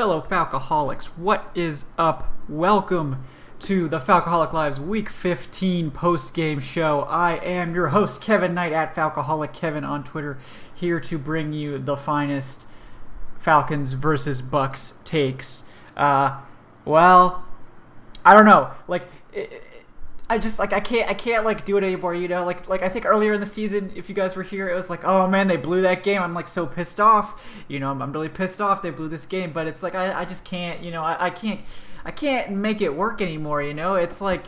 fellow Falcoholics, what is up? Welcome to the Falcoholic Live's Week 15 post-game show. I am your host, Kevin Knight, at Falcoholic Kevin on Twitter, here to bring you the finest Falcons versus Bucks takes. Well, I don't know. I can't do it anymore. I think earlier in the season, if you guys were here, it was like, oh man, they blew that game. I'm so pissed off. I'm really pissed off they blew this game. But it's like I just can't. I can't make it work anymore. It's like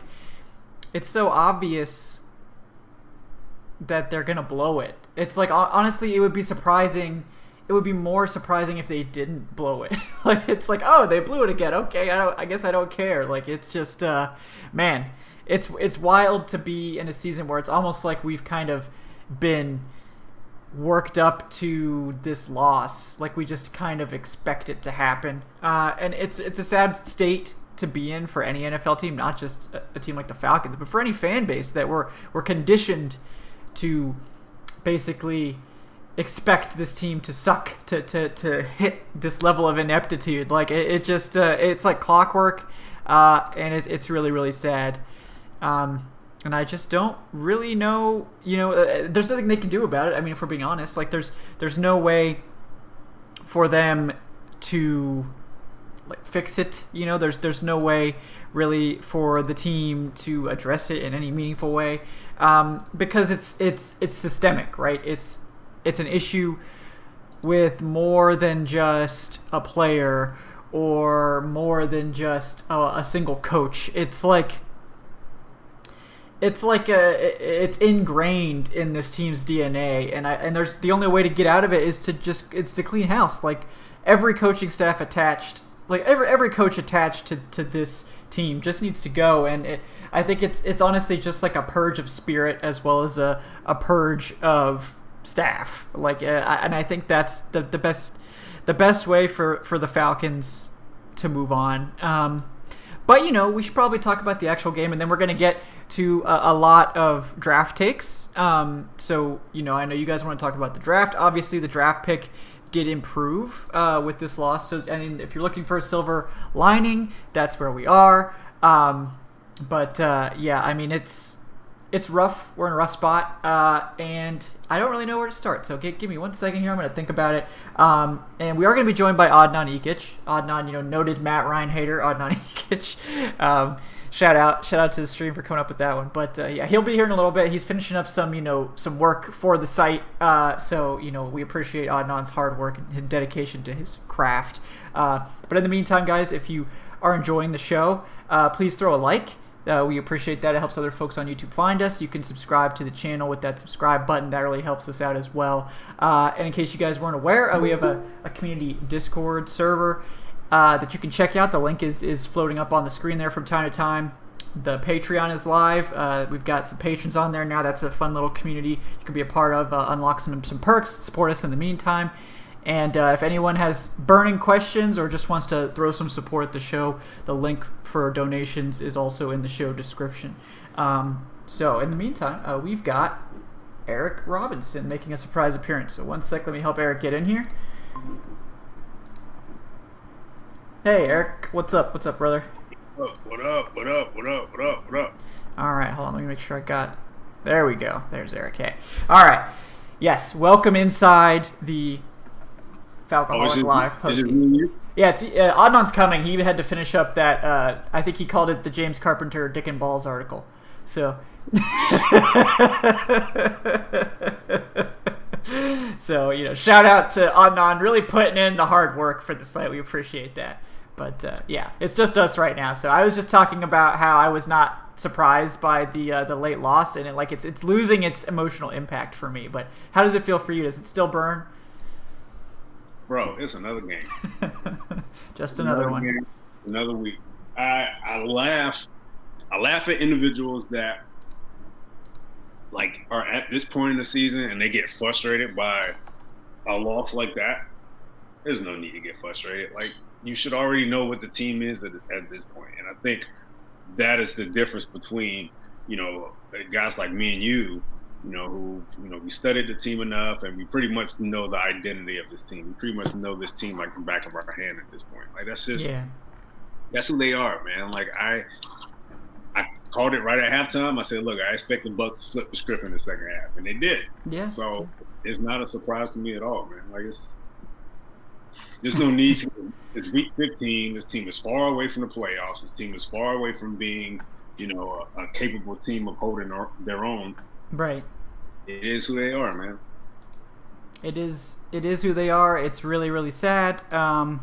it's so obvious that they're gonna blow it. It's like honestly, it would be surprising. It would be more surprising if they didn't blow it. It's like, oh, they blew it again. Okay, I guess I don't care. It's just man. It's wild to be in a season where it's almost like we've kind of been worked up to this loss. Like we just kind of expect it to happen. And it's a sad state to be in for any NFL team, not just a team like the Falcons, but for any fan base that we're conditioned to basically expect this team to suck, to hit this level of ineptitude. It's like clockwork, and it's really, really sad. And I just don't really know, there's nothing they can do about it. I mean, if we're being honest, there's no way for them to fix it. There's no way really for the team to address it in any meaningful way, because it's systemic, right? It's an issue with more than just a player or more than just a single coach. It's ingrained in this team's DNA, and there's the only way to get out of it is to clean house. Every coaching staff attached, every coach attached to this team just needs to go, and I think it's honestly just like a purge of spirit as well as a purge of staff. And I think that's the best way for the Falcons to move on. But, we should probably talk about the actual game, and then we're going to get to a lot of draft takes. So, I know you guys want to talk about the draft. Obviously, the draft pick did improve with this loss. So, if you're looking for a silver lining, that's where we are. It's rough. We're in a rough spot, and I don't really know where to start. So give me 1 second here. I'm going to think about it. And we are going to be joined by Adnan Ikic. Adnan, noted Matt Ryan hater, Adnan Ikic. Shout out to the stream for coming up with that one. But he'll be here in a little bit. He's finishing up some work for the site. So we appreciate Adnan's hard work and his dedication to his craft. But in the meantime, guys, if you are enjoying the show, please throw a like. We appreciate that. It helps other folks on YouTube find us. You can subscribe to the channel with that subscribe button. That really helps us out as well. And in case you guys weren't aware, we have a community Discord server that you can check out. The link is floating up on the screen there from time to time. The Patreon is live. We've got some patrons on there now. That's a fun little community you can be a part of. Unlock some perks, support us in the meantime. And if anyone has burning questions or just wants to throw some support at the show, the link for donations is also in the show description. So in the meantime, we've got Eric Robinson making a surprise appearance. So 1 sec, let me help Eric get in here. Hey, Eric. What's up? What's up, brother? What up? All right, hold on. Let me make sure I got... There we go. There's Eric. Hey. All right. Yes, welcome inside the Falcoholic Live postgame. Yeah, it's Adnan's coming. He had to finish up that. I think he called it the James Carpenter Dick and Balls article. So, shout out to Adnan, really putting in the hard work for the site. We appreciate that. But it's just us right now. So I was just talking about how I was not surprised by the late loss, and it's losing its emotional impact for me. But how does it feel for you? Does it still burn? Bro, it's another game. Just another one. Game, another week. I laugh at individuals that are at this point in the season and they get frustrated by a loss like that. There's no need to get frustrated. You should already know what the team is at this point. And I think that is the difference between, guys like me and you we studied the team enough, and we pretty much know the identity of this team. We pretty much know this team like the back of our hand at this point. Like that's who they are, man. Like I called it right at halftime. I said, look, I expect the Bucs to flip the script in the second half, and they did. Yeah. So it's not a surprise to me at all, man. Like there's no need to. It's week 15. This team is far away from the playoffs. This team is far away from being, a capable team of holding their own. Right. It is who they are, man. It is who they are. It's really, really sad. And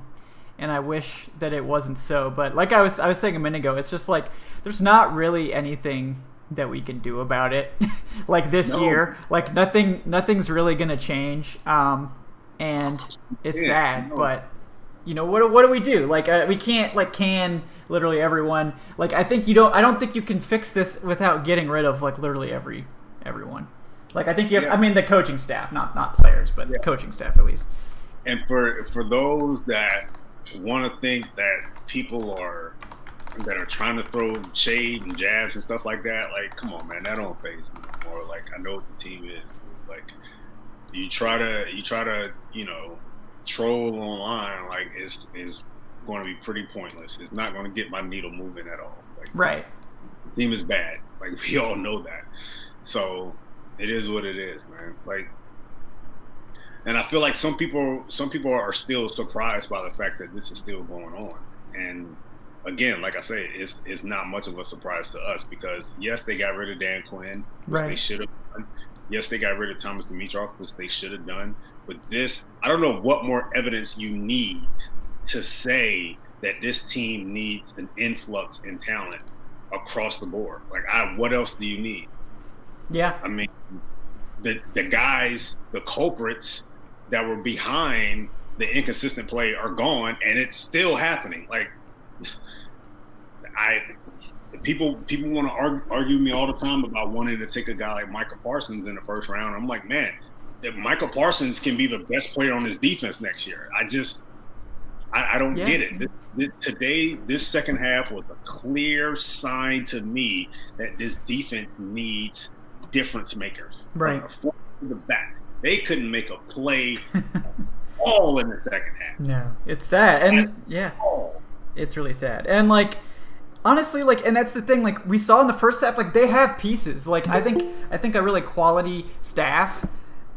I wish that it wasn't so. But like I was saying a minute ago, it's just like there's not really anything that we can do about it. Like this year, like nothing's really gonna change. And it's sad, but what do we do? Like we can't can literally everyone. Like I don't think you can fix this without getting rid of like literally everyone. Like I think you have, I mean the coaching staff, not players, but the coaching staff at least. And for those that want to think that people are trying to throw shade and jabs and stuff like that, like come on, man, that don't faze me anymore. Like I know what the team is. Like you try to troll online, like it's going to be pretty pointless. It's not going to get my needle moving at all. Like, right. The team is bad. Like we all know that. So it is what it is, man. Like, and I feel like some people are still surprised by the fact that this is still going on. And again, like I say, it's not much of a surprise to us because yes, they got rid of Dan Quinn, which they should have done. Yes, they got rid of Thomas Dimitroff, which they should have done. But this, I don't know what more evidence you need to say that this team needs an influx in talent across the board. Like, what else do you need? Yeah. I mean, the guys, the culprits that were behind the inconsistent play are gone, and it's still happening. Like, people want to argue with me all the time about wanting to take a guy like Micah Parsons in the first round. I'm like, man, if Micah Parsons can be the best player on his defense next year. I don't get it. This second half was a clear sign to me that this defense needs difference makers. Right. From the back. They couldn't make a play all in the second half. No, it's sad. And it's really sad. And like, honestly, like, and that's the thing, like we saw in the first half, like they have pieces. Like I think a really quality staff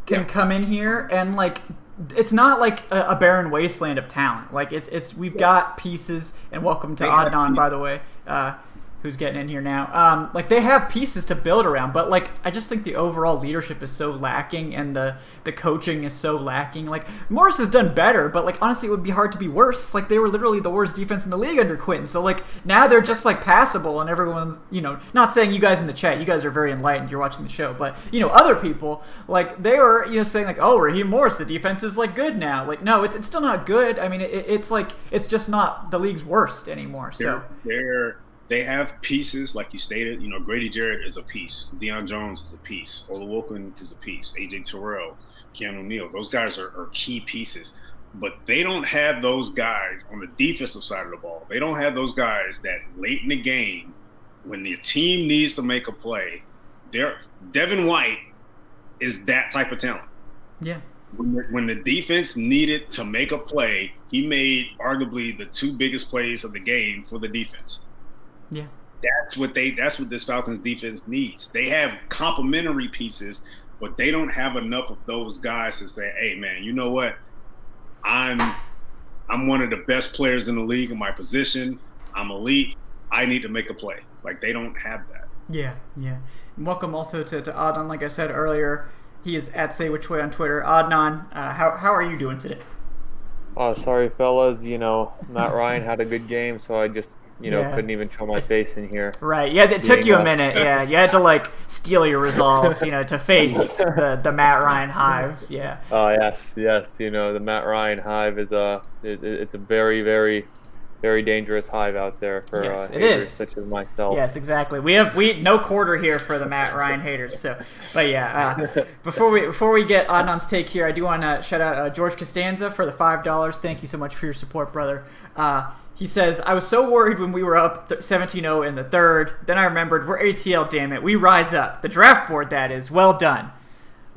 can come in here and like it's not like a barren wasteland of talent. Like we've got pieces, and welcome to Adnan, by the way, who's getting in here now. Like they have pieces to build around, but like I just think the overall leadership is so lacking, and the coaching is so lacking. Like Morris has done better, but like honestly, it would be hard to be worse. Like they were literally the worst defense in the league under Quinn. So like now they're just like passable, and everyone's not saying you guys in the chat, you guys are very enlightened. You're watching the show, but other people like they were saying like, oh, Raheem Morris, the defense is like good now. Like no, it's still not good. I mean, it's like it's just not the league's worst anymore. So they have pieces, like you stated. Grady Jarrett is a piece. Deion Jones is a piece. Olawokun is a piece. AJ Terrell, Keanu Neal. Those guys are key pieces. But they don't have those guys on the defensive side of the ball. They don't have those guys that late in the game, when the team needs to make a play, Devin White is that type of talent. Yeah. When the defense needed to make a play, he made arguably the two biggest plays of the game for the defense. Yeah, that's what this Falcons defense needs. They have complementary pieces, but they don't have enough of those guys to say, "Hey, man, you know what? I'm one of the best players in the league in my position. I'm elite. I need to make a play." Like they don't have that. Yeah. And welcome also to Adnan. Like I said earlier, he is at Say Which Way on Twitter. Adnan, how are you doing today? Oh, sorry, fellas. Matt Ryan had a good game, so I just couldn't even show my face in here. Right. Yeah, it took you a minute. Yeah, you had to like steel your resolve, to face the Matt Ryan hive. Yeah. Oh yes. The Matt Ryan hive is it's a very, very, very dangerous hive out there for haters such as myself. Yes, exactly. We no quarter here for the Matt Ryan haters. So, but yeah, before we get Adnan's take here, I do want to shout out George Costanza for the $5. Thank you so much for your support, brother. He says, I was so worried when we were up 17-0 in the third. Then I remembered, we're ATL, damn it. We rise up. The draft board, that is. Well done.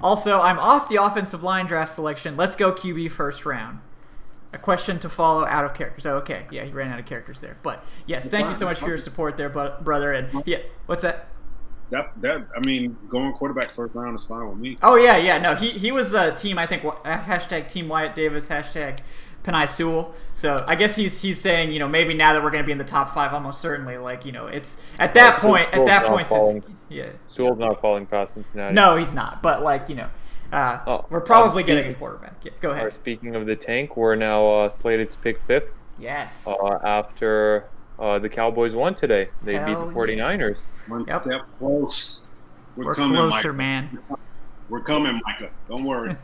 Also, I'm off the offensive line draft selection. Let's go QB first round. A question to follow out of characters. Oh, okay. Yeah, he ran out of characters there. But, yes, thank you so much for your support there, brother. And, yeah, what's that? Going quarterback first round is fine with me. Oh, yeah. No, he was a team, I think, hashtag Team Wyatt Davis, hashtag Penei Sewell. So I guess he's saying, maybe now that we're going to be in the top 5, almost certainly, it's at that point, Sewell's not falling past Cincinnati. No, he's not. But we're probably getting a quarterback. Yeah, go ahead. Speaking of the tank, we're now slated to pick 5th. Yes. After the Cowboys won today. They beat the 49ers. One step close. We're coming, closer, Micah. Man. We're coming, Micah. Don't worry.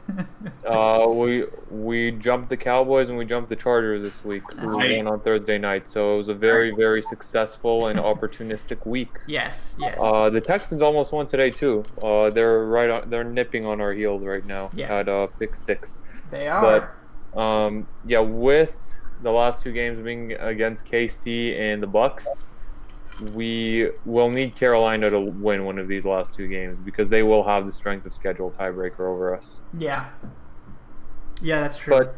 We jumped the Cowboys and we jumped the Chargers this week. We won on Thursday night, so it was a very, very successful and opportunistic week. Yes. The Texans almost won today too. They're nipping on our heels right now. Yeah. At pick 6. They are. But with the last 2 games being against KC and the Bucs, we will need Carolina to win one of these last 2 games because they will have the strength of schedule tiebreaker over us. Yeah, that's true. But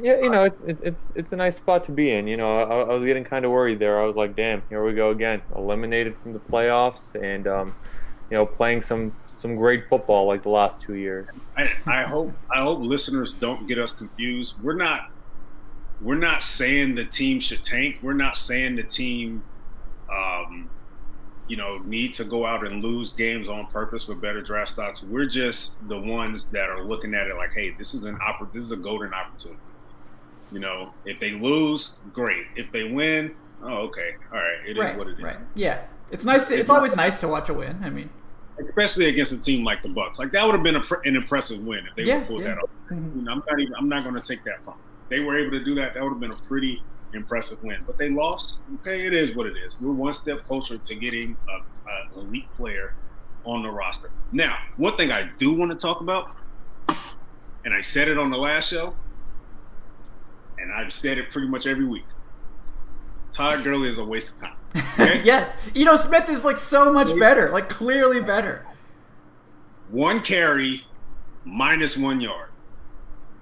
yeah, it's a nice spot to be in. I was getting kind of worried there. I was like, damn, here we go again, eliminated from the playoffs, and playing some great football like the last 2 years. I hope listeners don't get us confused. We're not saying the team should tank. We're not saying the team need to go out and lose games on purpose for better draft stocks. We're just the ones that are looking at it like, hey, this is a golden opportunity. If they lose, great. If they win, okay, all right, it is what it is. Right. Yeah, it's nice. It's always nice to watch a win. I mean, especially against a team like the Bucs. Like that would have been an impressive win if they would pull that off. Mm-hmm. I'm not going to take that from them. If they were able to do that, that would have been a pretty impressive win, but they lost. Okay, it is what it is. We're one step closer to getting an elite player on the roster. Now, one thing I do want to talk about, and I said it on the last show, and I've said it pretty much every week. Todd Gurley is a waste of time. Okay? Yes, Smith is so much better, clearly better. 1 carry, -1 yard,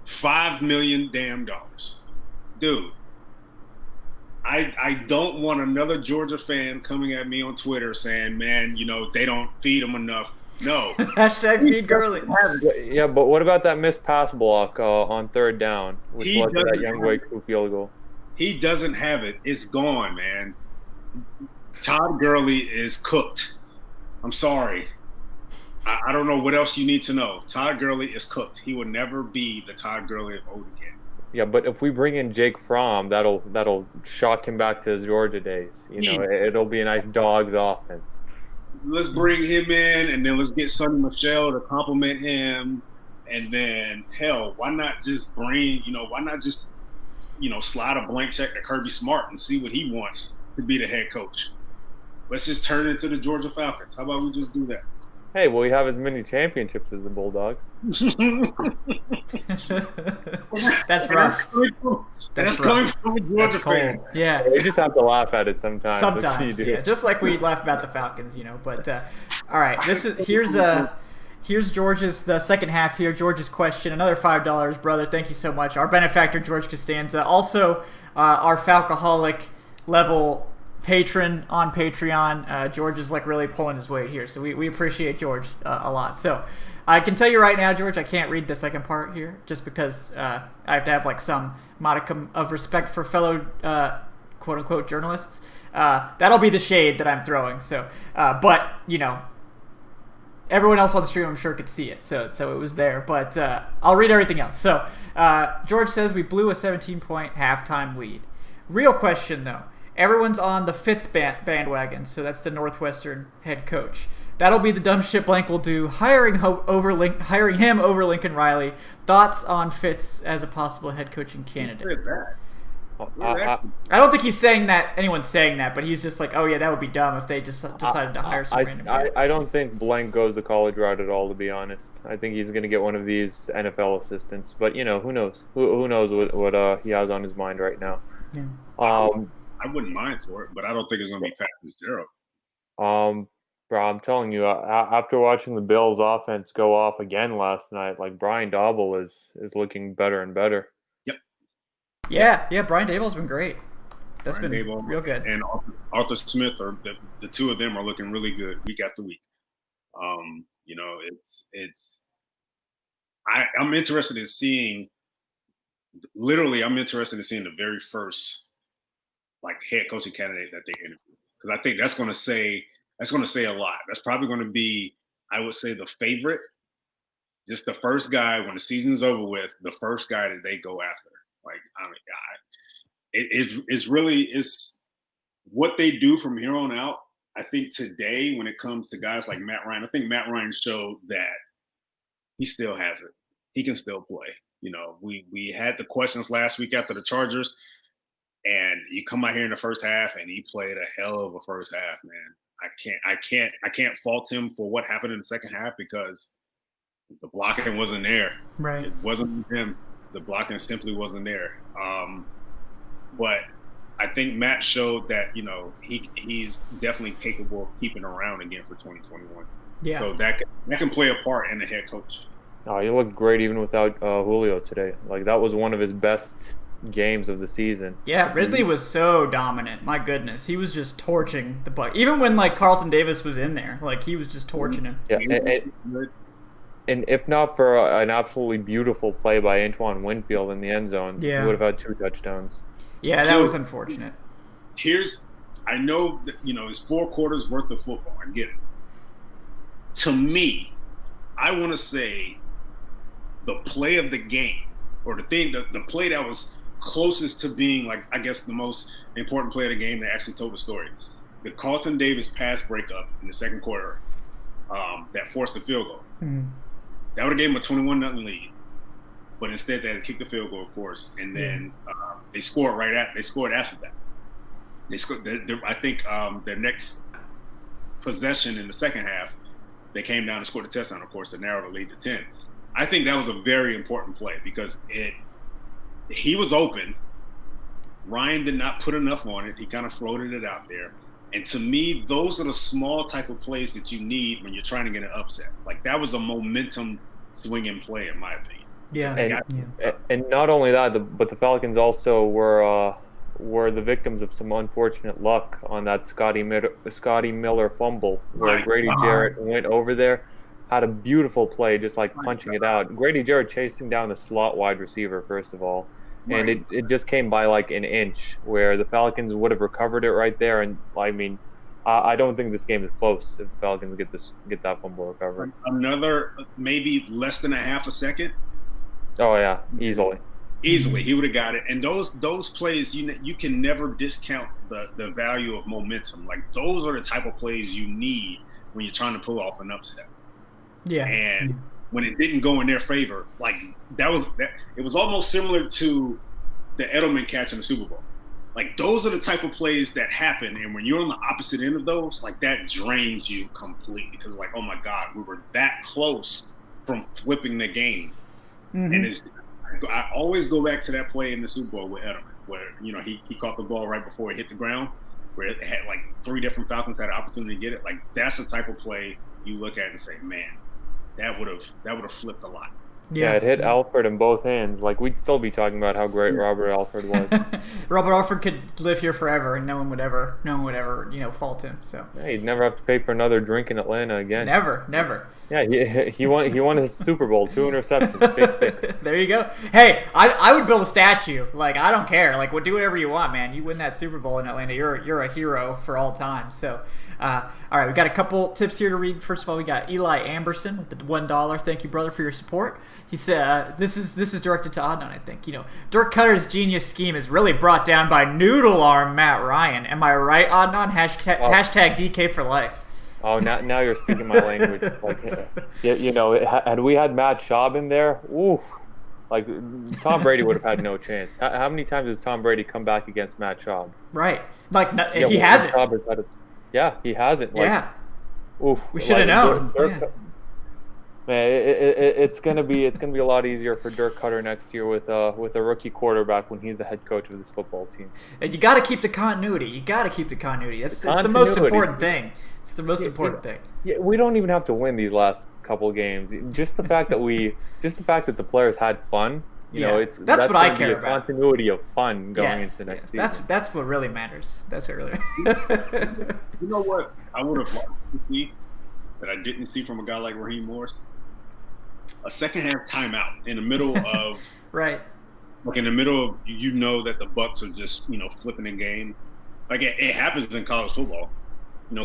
$5 million damn dollars, dude. I don't want another Georgia fan coming at me on Twitter saying, man, they don't feed him enough. No. Hashtag feed Gurley. Yeah, but what about that missed pass block on 3rd down, which led to that Younghoe field goal? He doesn't have it. It's gone, man. Todd Gurley is cooked. I'm sorry. I don't know what else you need to know. Todd Gurley is cooked. He will never be the Todd Gurley of old again. Yeah, but if we bring in Jake Fromm, that'll shock him back to his Georgia days. It'll be a nice Dogs offense. Let's bring him in, and then let's get Sonny Michel to compliment him, and then hell, why not just slide a blank check to Kirby Smart and see what he wants to be the head coach. Let's just turn it into the Georgia Falcons. How about we just do that? Hey, will we have as many championships as the Bulldogs? That's rough. That's coming from a Georgia fan. Yeah. We just have to laugh at it sometimes. Sometimes, yeah. Just like we laugh about the Falcons, But all right, here's George's the second half here. George's question, another $5, brother. Thank you so much. Our benefactor, George Costanza, also our Falcoholic level patron on Patreon. George is really pulling his weight here, so we appreciate George a lot. So I can tell you right now, George, I can't read the second part here just because I have to have some modicum of respect for fellow quote unquote journalists. That'll be the shade that I'm throwing. So but everyone else on the stream I'm sure could see it, so it was there, but I'll read everything else. So George says we blew a 17-point halftime lead. Real question though, everyone's on the Fitz bandwagon, so that's the Northwestern head coach. That'll be the dumb shit Blank will do, hiring him over Lincoln Riley. Thoughts on Fitz as a possible head coaching candidate? I don't think he's saying that anyone's saying that, but he's just oh yeah, that would be dumb if they just decided to hire some random guy. I don't think Blank goes the college route at all, to be honest. I think he's going to get one of these NFL assistants, but who knows? Who knows what he has on his mind right now? Yeah. I wouldn't mind for it, but I don't think it's going to be Pat Fitzgerald. Bro, I'm telling you, after watching the Bills' offense go off again last night, like Brian Daboll is looking better and better. Yep. Yeah. Brian Daboll's been great. That's Brian been Daboll real good. And Arthur Smith, are the two of them are looking really good week after week. I'm interested in seeing. Literally, I'm interested in seeing the very first head coaching candidate that they interview, because I think that's going to say a lot. That's probably going to be, I would say, the favorite. Just the first guy when the season's over with, the first guy that they go after. It's what they do from here on out. I think today, when it comes to guys like Matt Ryan, I think Matt Ryan showed that he still has it. He can still play. We had the questions last week after the Chargers, and you come out here in the first half, and he played a hell of a first half, man. I can't fault him for what happened in the second half, because the blocking wasn't there. Right. It wasn't him. The blocking simply wasn't there. But I think Matt showed that he's definitely capable of keeping around again for 2021. Yeah. So that can play a part in the head coach. Oh, he looked great even without Julio today. Like, that was one of his best games of the season. Yeah, Ridley was so dominant. My goodness, he was just torching the Bucs. Even when Carlton Davis was in there, he was just torching him. Yeah, and if not for an absolutely beautiful play by Antoine Winfield in the end zone, he would have had 2 touchdowns. Yeah, that was unfortunate. I know that it's 4 quarters worth of football. I get it. To me, I want to say the play of the game, or the play that was closest to being I guess the most important play of the game that actually told the story. The Carlton Davis pass breakup in the second quarter that forced the field goal. Mm-hmm. That would have gave them a 21-0 lead, but instead they had to kick the field goal, of course, and then they scored They scored after that. They scored. I think their next possession in the second half, they came down and scored a touchdown, of course, to narrow the lead to 10. I think that was a very important play, because he was open. Ryan did not put enough on it. He kind of floated it out there. And to me, those are the small type of plays that you need when you're trying to get an upset. That was a momentum swinging play, in my opinion. Yeah. And not only that, but the Falcons also were the victims of some unfortunate luck on that Scotty Miller fumble, where Grady Jarrett went over there, had a beautiful play, just punching it out. Grady Jarrett chasing down the slot wide receiver, first of all. And it just came by an inch, where the Falcons would have recovered it right there. And I don't think this game is close if the Falcons get that fumble recovered. Another maybe less than a half a second. Oh yeah, easily he would have got it. And those plays, you can never discount the value of momentum. Those are the type of plays you need when you're trying to pull off an upset. Yeah. And when it didn't go in their favor, it was almost similar to the Edelman catch in the Super Bowl. Those are the type of plays that happen, and when you're on the opposite end of those, that drains you completely, because oh my God, we were that close from flipping the game. Mm-hmm. And I always go back to that play in the Super Bowl with Edelman, where he caught the ball right before it hit the ground, where it had 3 different Falcons had an opportunity to get it. That's the type of play you look at and say, man, that would have flipped a lot. Yeah, it hit Alford in both hands. We'd still be talking about how great Robert Alford was. Robert Alford could live here forever, and no one would ever fault him. So yeah, he'd never have to pay for another drink in Atlanta again. Never. Yeah, he won his Super Bowl, 2 interceptions, big 6. There you go. Hey, I would build a statue. I don't care. Do whatever you want, man. You win that Super Bowl in Atlanta, you're a hero for all time. So, all right, we got a couple tips here to read. First of all, we got Eli Amberson with the $1. Thank you, brother, for your support. He said, this is directed to Adnan, I think. Dirk Cutter's genius scheme is really brought down by noodle arm Matt Ryan. Am I right, Adnan? Hashtag DK for life. Oh, now you're speaking my language. Had we had Matt Schaub in there, ooh, Tom Brady would have had no chance. How many times has Tom Brady come back against Matt Schaub? Right. He hasn't. Yeah, he hasn't. Yeah. Oof. We should have known. Man, it's gonna be a lot easier for Dirk Cutter next year with a rookie quarterback when he's the head coach of this football team. And you got to keep the continuity. It's the most important thing. It's the most important thing. Yeah, we don't even have to win these last couple games. Just the fact that the players had fun. You know, that's what I care about. Continuity of fun going into next season. That's what really matters. That's what really. You know what I would have liked to see that I didn't see from a guy like Raheem Morris? A second half timeout in the middle of right. Like in the middle of that the Bucs are just flipping the game. Like it happens in college football.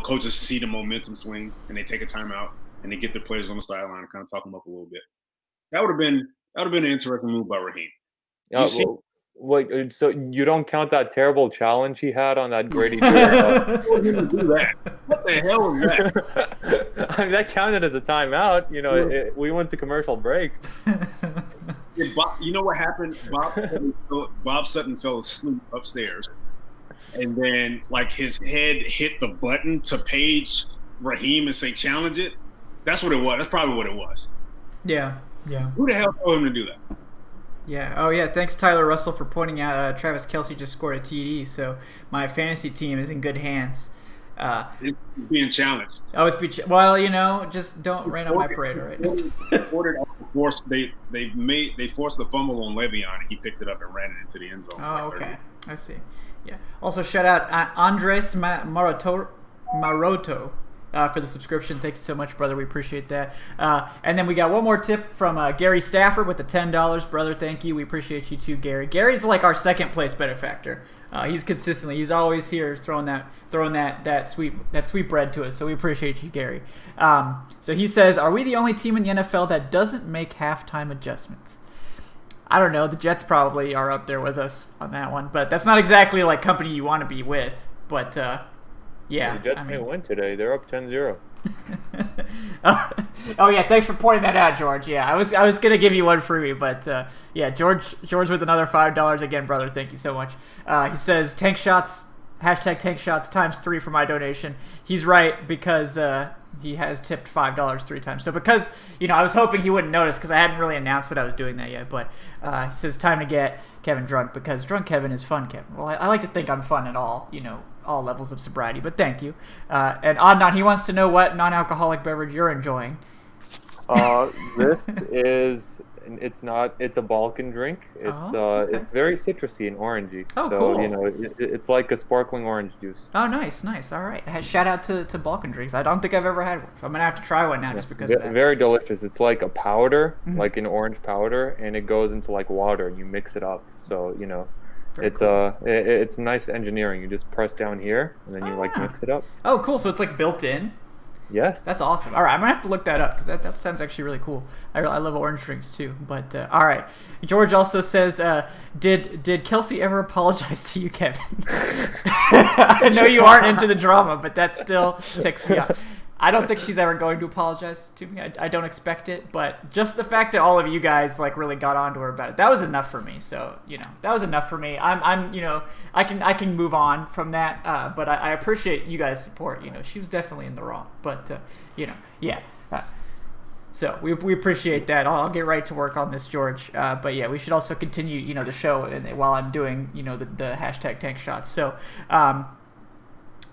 Coaches see the momentum swing and they take a timeout and they get their players on the sideline and kind of talk them up a little bit. That would have been an interesting move by Raheem. So you don't count that terrible challenge he had on that Grady Dirt? What the hell was that? I mean, that counted as a timeout. We went to commercial break. You know what happened? Bob Sutton fell asleep upstairs, and then his head hit the button to page Raheem and say challenge it. That's what it was. That's probably what it was. Yeah. Who the hell told him to do that? Yeah. Oh, yeah. Thanks, Tyler Russell, for pointing out Travis Kelce just scored a TD, so my fantasy team is in good hands. It's being challenged. Oh, well, just don't rain on my parade, right? They forced the fumble on Le'Veon, and he picked it up and ran it into the end zone. Oh, okay. I see. Yeah. Also, shout out Andres Maroto for the subscription. Thank you so much, brother. We appreciate that. And then we got one more tip from Gary Stafford with the $10, brother. Thank you. We appreciate you too, Gary. Gary's like our second place benefactor. He's always here throwing that sweet bread to us. So we appreciate you, Gary. So he says, "Are we the only team in the NFL that doesn't make halftime adjustments?" I don't know. The Jets probably are up there with us on that one, but that's not exactly like company you want to be with. But yeah, the Jets may win today. They're up 10-0. Oh yeah, thanks for pointing that out, George. Yeah, I was gonna give you one freebie, but yeah, George with another $5 again, brother. Thank you so much. He says tank shots #tankshots ×3 for my donation. He's right because he has tipped $5 3 times. So because I was hoping he wouldn't notice because I hadn't really announced that I was doing that yet. But he says time to get Kevin drunk because drunk Kevin is fun, Kevin. Well, I like to think I'm fun at all levels of sobriety, but thank you. And Adnan, he wants to know what non-alcoholic beverage you're enjoying. This is it's a Balkan drink. It's very citrusy and orangey. Oh, so cool. It's like a sparkling orange juice. Oh, nice. All right. Shout out to Balkan drinks. I don't think I've ever had one, so I'm gonna have to try one now just because of that. Very delicious. It's like a powder, like an orange powder, and it goes into like water, and you mix it up. So it's cool. It's nice engineering. You just press down here, and then you mix it up. Oh, cool. So it's like built in. Yes. That's awesome. All right, I'm going to have to look that up because that sounds actually really cool. I love orange drinks too. But all right. George also says, did Kelce ever apologize to you, Kevin? I know you aren't into the drama, but that still ticks me off. I don't think she's ever going to apologize to me. I don't expect it, but just the fact that all of you guys really got onto her about it, that was enough for me. So that was enough for me. I can move on from that. But I appreciate you guys' support. She was definitely in the wrong, but yeah. So we appreciate that. I'll get right to work on this, George. But yeah, we should also continue the show while I'm doing the #tank shots. So.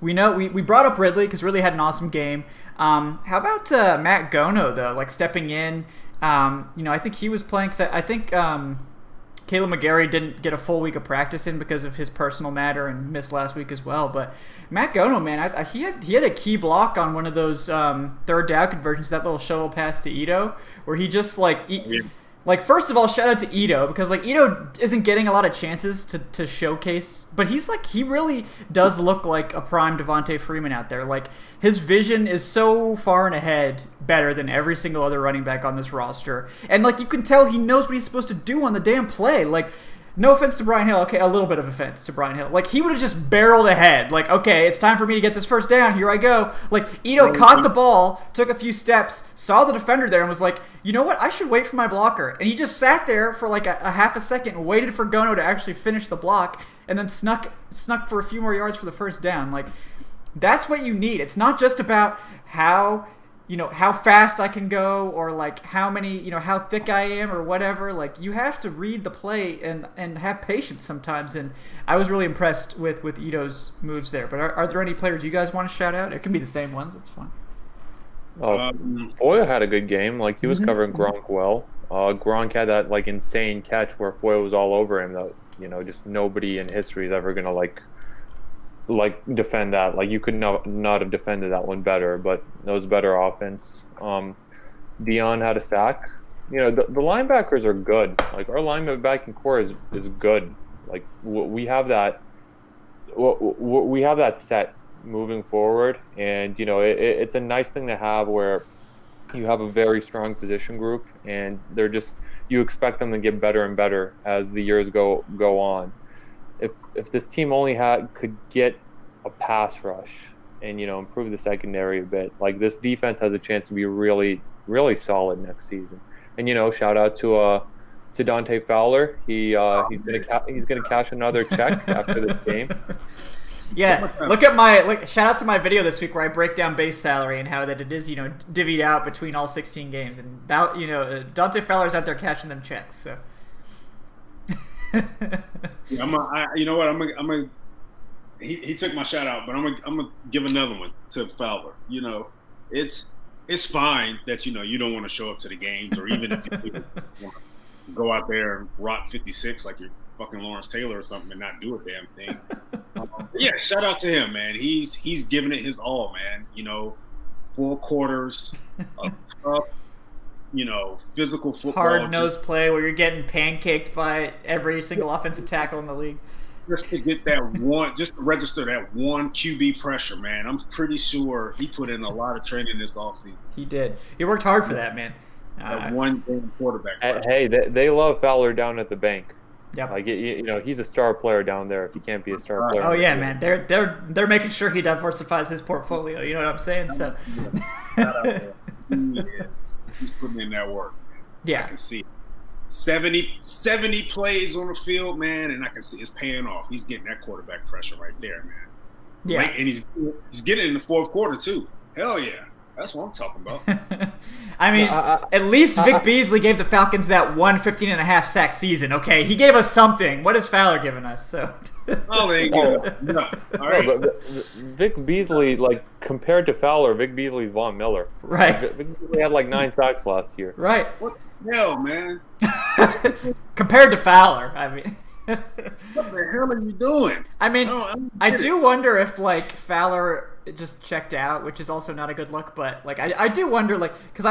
We brought up Ridley because Ridley had an awesome game. How about Matt Gono though, stepping in? I think he was playing. Cause I think Caleb McGarry didn't get a full week of practice in because of his personal matter and missed last week as well. But Matt Gono, man, he had a key block on one of those third down conversions, that little shovel pass to Ito, where he just first of all, shout out to Ito because Ito isn't getting a lot of chances to showcase, but he really does look like a prime Devontae Freeman out there. His vision is so far and ahead better than every single other running back on this roster, and you can tell he knows what he's supposed to do on the damn play. No offense to Brian Hill. Okay, a little bit of offense to Brian Hill. He would have just barreled ahead. Okay, it's time for me to get this first down. Here I go. Ito caught the ball, took a few steps, saw the defender there, and was like, you know what? I should wait for my blocker. And he just sat there for a half a second and waited for Gono to actually finish the block, and then snuck for a few more yards for the first down. That's what you need. It's not just about how how fast I can go, or like how many, how thick I am, or whatever. Like, you have to read the play and have patience sometimes. And I was really impressed with Ito's moves there. But are there any players you guys want to shout out? It can be the same ones. It's fine. Foyle had a good game. Like, he was covering Gronk well. Gronk had that like insane catch where Foyle was all over him. That just nobody in history is ever gonna like defend that. Like, you could not have defended that one better, but it was better offense. Dion had a sack. The linebackers are good. Like, our linebacking core is good. Like, we have that set moving forward, and it's a nice thing to have where you have a very strong position group, and you expect them to get better and better as the years go on. If this team only could get a pass rush and improve the secondary a bit, like, this defense has a chance to be really, really solid next season. And shout out to Dante Fowler. He's gonna cash another check after this game. Yeah, shout out to my video this week where I break down base salary and how that it is divvied out between all 16 games, and Dante Fowler's out there cashing them checks. So. Yeah, he took my shout out, but I'm gonna give another one to Fowler. It's fine that you don't want to show up to the games, or even if you want to go out there and rock 56 like you're fucking Lawrence Taylor or something and not do a damn thing. Yeah, shout out to him, man. He's giving it his all, man. 4 quarters of tough, physical football. Hard-nosed play where you're getting pancaked by every single offensive tackle in the league. Just to get that one, just to register that one QB pressure, man. I'm pretty sure he put in a lot of training this offseason. He did. He worked hard for that, man. That one damn quarterback pressure. Hey, they love Fowler down at the bank. Yep. Like, he's a star player down there. If he can't be a star player. Oh yeah, man. They're making sure he diversifies his portfolio. You know what I'm saying? So. He's putting in that work. Man. Yeah. I can see it. 70 plays on the field, man, and I can see it's paying off. He's getting that quarterback pressure right there, man. Yeah. Like, and he's getting it in the fourth quarter too. Hell yeah. That's what I'm talking about. I mean, at least Vic Beasley gave the Falcons that 115.5 sack season, okay? He gave us something. What has Fowler given us? So. Oh, they ain't good. No. All right. No, but Vic Beasley, like, compared to Fowler, Vic Beasley's Von Miller. Right. Vic Beasley had like 9 sacks last year. Right. What the hell, man? Compared to Fowler, I mean. What the hell are you doing? I mean, I do wonder if, like, Fowler just checked out, which is also not a good look, but, like, I do wonder, like, because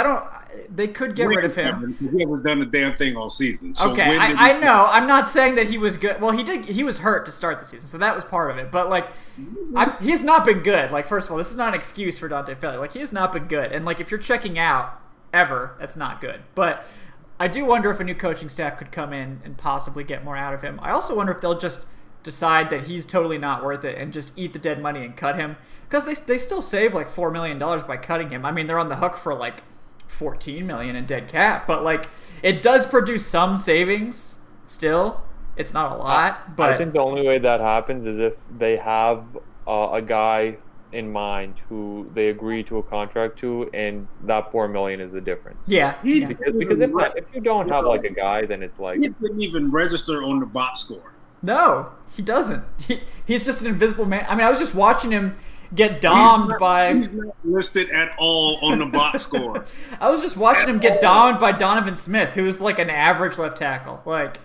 they could get rid of him. He hasn't done the damn thing all season. So okay, I know. I'm not saying that he was good. Well, he was hurt to start the season, so that was part of it. But, like, he's not been good. Like, first of all, this is not an excuse for Dante Fowler. Like, he has not been good. And, like, if you're checking out ever, that's not good. But I do wonder if a new coaching staff could come in and possibly get more out of him. I also wonder if they'll just decide that he's totally not worth it and just eat the dead money and cut him, because they still save like $4 million by cutting him. I mean, they're on the hook for like $14 million in dead cap, but like it does produce some savings still. It's not a lot, but I think the only way that happens is if they have a guy in mind who they agree to a contract to, and that $4 million is the difference. Yeah. Because if you don't have like a guy, then it's like he didn't even register on the box score. No, he doesn't. He's just an invisible man. I mean, I was just watching him get domed by. He's not listed at all on the box score. I was just watching him get domed by Donovan Smith, who is like an average left tackle, like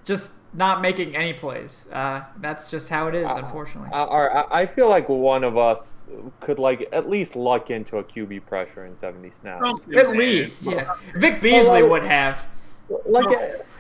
just not making any plays. That's just how it is, unfortunately. I feel like one of us could like at least luck into a QB pressure in 70 snaps. At least, yeah. Vic Beasley would have. Like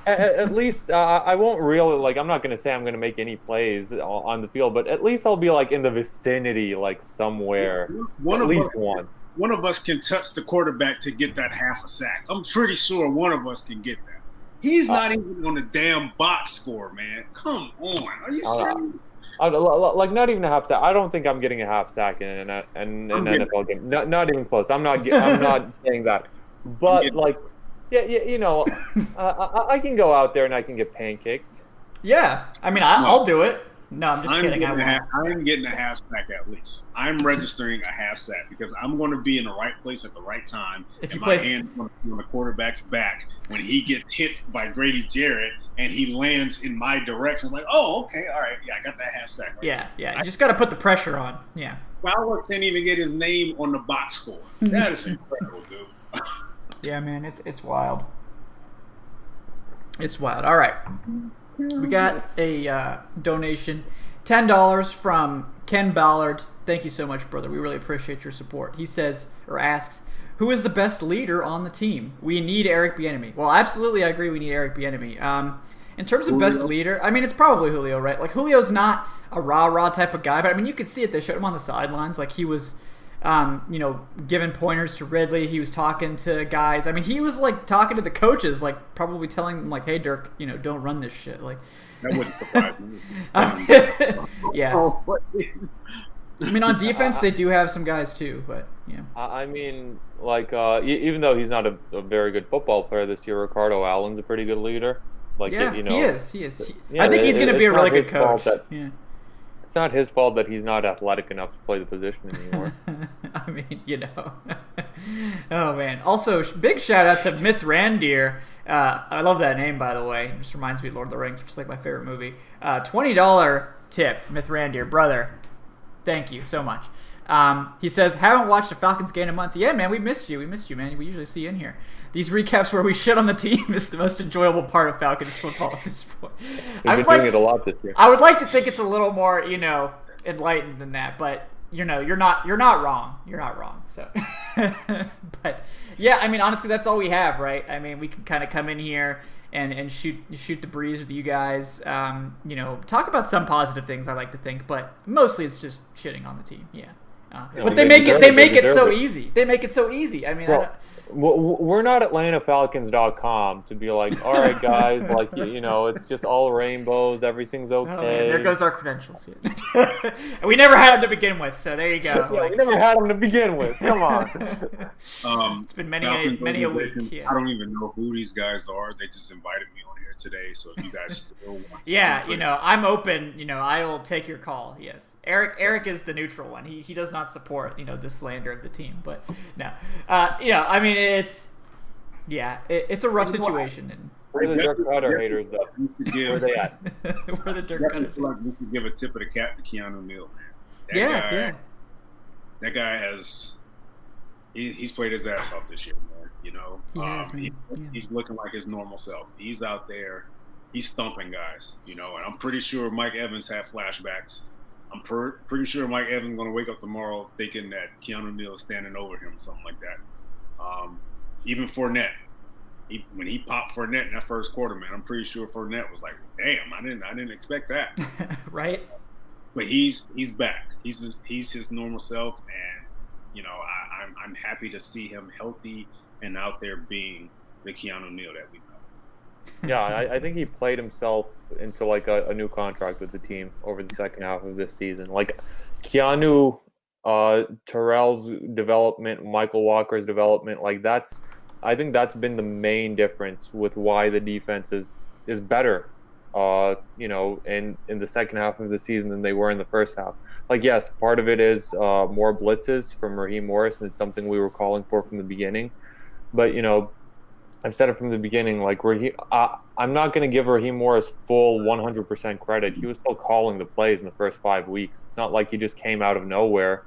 at least I won't really like. I'm not gonna say I'm gonna make any plays on the field, but at least I'll be like in the vicinity, like somewhere. Once. One of us can touch the quarterback to get that half a sack. I'm pretty sure one of us can get that. He's not even on the damn box score, man. Come on, are you serious? Like not even a half sack. I don't think I'm getting a half sack in an NFL game. Not even close. I'm not saying that. But like. Yeah, I can go out there and I can get pancaked. Yeah, I mean, I'll do it. No, I'm just kidding. I'm getting a half sack at least. I'm registering a half sack because I'm going to be in the right place at the right time. And my hand on the quarterback's back when he gets hit by Grady Jarrett and he lands in my direction. I'm like, oh, okay, all right. Yeah, I got that half sack. Right yeah. You just got to put the pressure on. Yeah. Fowler can't even get his name on the box score. That is incredible, dude. Yeah, man, it's wild. It's wild. All right. We got a donation, $10 from Ken Ballard. Thank you so much, brother. We really appreciate your support. He says, or asks, who is the best leader on the team? We need Eric Bieniemy. Well, absolutely, I agree we need Eric Bieniemy. In terms of Julio. Best leader, I mean, it's probably Julio, right? Like, Julio's not a rah-rah type of guy, but, I mean, you could see it. They showed him on the sidelines. Like, he was, giving pointers to Ridley. He was talking to guys. I mean, he was, like, talking to the coaches, like, probably telling them, like, hey, Dirk, don't run this shit. Like, that wouldn't surprise me. Yeah. I mean, on defense, they do have some guys, too, but, yeah. I mean, like, even though he's not a very good football player this year, Ricardo Allen's a pretty good leader. Like, yeah, he is. Yeah, I think he's going to be a really good coach. It's not his fault that he's not athletic enough to play the position anymore. I mean, Oh, man. Also, big shout-out to Myth Randir. I love that name, by the way. It just reminds me of Lord of the Rings, which is like my favorite movie. $20 tip, Myth Randir. Brother, thank you so much. He says, haven't watched a Falcons game in a month. Yeah, man, we missed you, man. We usually see you in here. These recaps where we shit on the team is the most enjoyable part of Falcons football at this point. We've been doing it a lot this year. I would like to think it's a little more, enlightened than that, but you're not wrong. You're not wrong. So, but yeah, I mean, honestly, that's all we have, right? I mean, we can kind of come in here and shoot the breeze with you guys. Talk about some positive things. I like to think, but mostly it's just shitting on the team. Yeah. But they make it so easy. They make it so easy. I mean, we're not AtlantaFalcons.com to be like, all right, guys, like, it's just all rainbows, everyth's okay. Oh, there goes our credentials. And we never had them to begin with, so there you go. We never had them to begin with. Come on. It's been many a week. Yeah. I don't even know who these guys are. They just invited me on here today, so if you guys still want to. Yeah, I'm open. I will take your call. Yes, Eric is the neutral one. He does not support the slander of the team, but no, I mean it's a rough situation. And where the Dirk Cutter haters though? Where are they at? Where the Dirk Cutters? Like we could give a tip of the cap to Keanu Neal, man. That guy has he's played his ass off this year, man. He's looking like his normal self. He's out there, he's thumping guys, and I'm pretty sure Mike Evans had flashbacks. I'm pretty sure Mike Evans is going to wake up tomorrow thinking that Keanu Neal is standing over him or something like that. Even Fournette, when he popped Fournette in that first quarter, man, I'm pretty sure Fournette was like, "Damn, I didn't expect that." Right. But he's back. He's his normal self, and I'm happy to see him healthy and out there being the Keanu Neal that we know. Yeah, I think he played himself into like a new contract with the team over the second half of this season. Like Keanu, Terrell's development, Michael Walker's development, I think that's been the main difference with why the defense is better, in the second half of the season than they were in the first half. Like, yes, part of it is more blitzes from Raheem Morris, and it's something we were calling for from the beginning. But, I've said it from the beginning, like, I'm not going to give Raheem Morris full 100% credit. He was still calling the plays in the first 5 weeks. It's not like he just came out of nowhere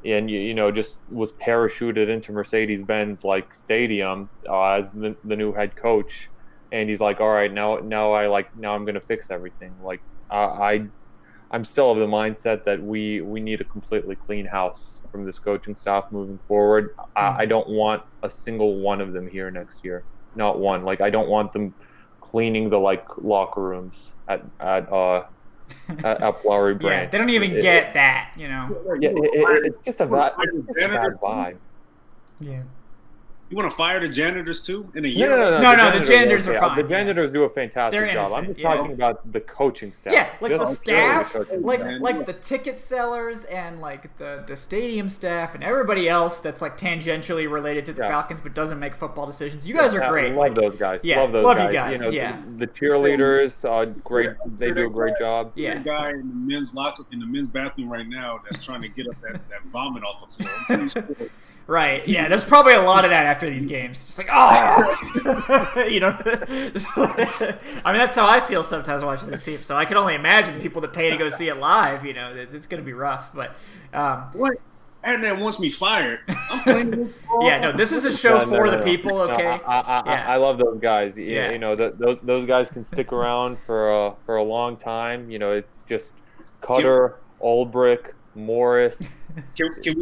and, just was parachuted into Mercedes-Benz, stadium as the new head coach. And he's like, all right, now I'm going to fix everything. Like, I'm still of the mindset that we need a completely clean house from this coaching staff moving forward. I don't want a single one of them here next year. Not one. Like, I don't want them cleaning the locker rooms at Flowery Branch. Yeah, they don't even get that, Yeah, it's just a bad vibe. Yeah. You want to fire the janitors too in a year? No, the janitors are fine. The janitors do a fantastic They're job. I'm innocent, just talking about the coaching staff. Yeah, like Just the staff, purely the coaching like the ticket sellers and like the stadium staff and everybody else that's like tangentially related to the Falcons but doesn't make football decisions. You guys are great. Love those guys. Yeah, love those love guys. you guys. know, yeah. the cheerleaders, great. They do a great job. Yeah. The guy in the men's locker, in the men's bathroom right now, that's trying to get up that vomit off the floor. I'm pretty sure. Right. Yeah. There's probably a lot of that after these games. Just like, oh, you know. I mean, that's how I feel sometimes watching this team. So I can only imagine people that pay to go see it live. You know, it's going to be rough. But what? And that wants me fired. I'm playing. Yeah. No. This is a show for the people. Okay. No, I love those guys. Yeah. You know, those guys can stick around for a long time. You know, it's just Cutter, Ulbrich, Morris. Can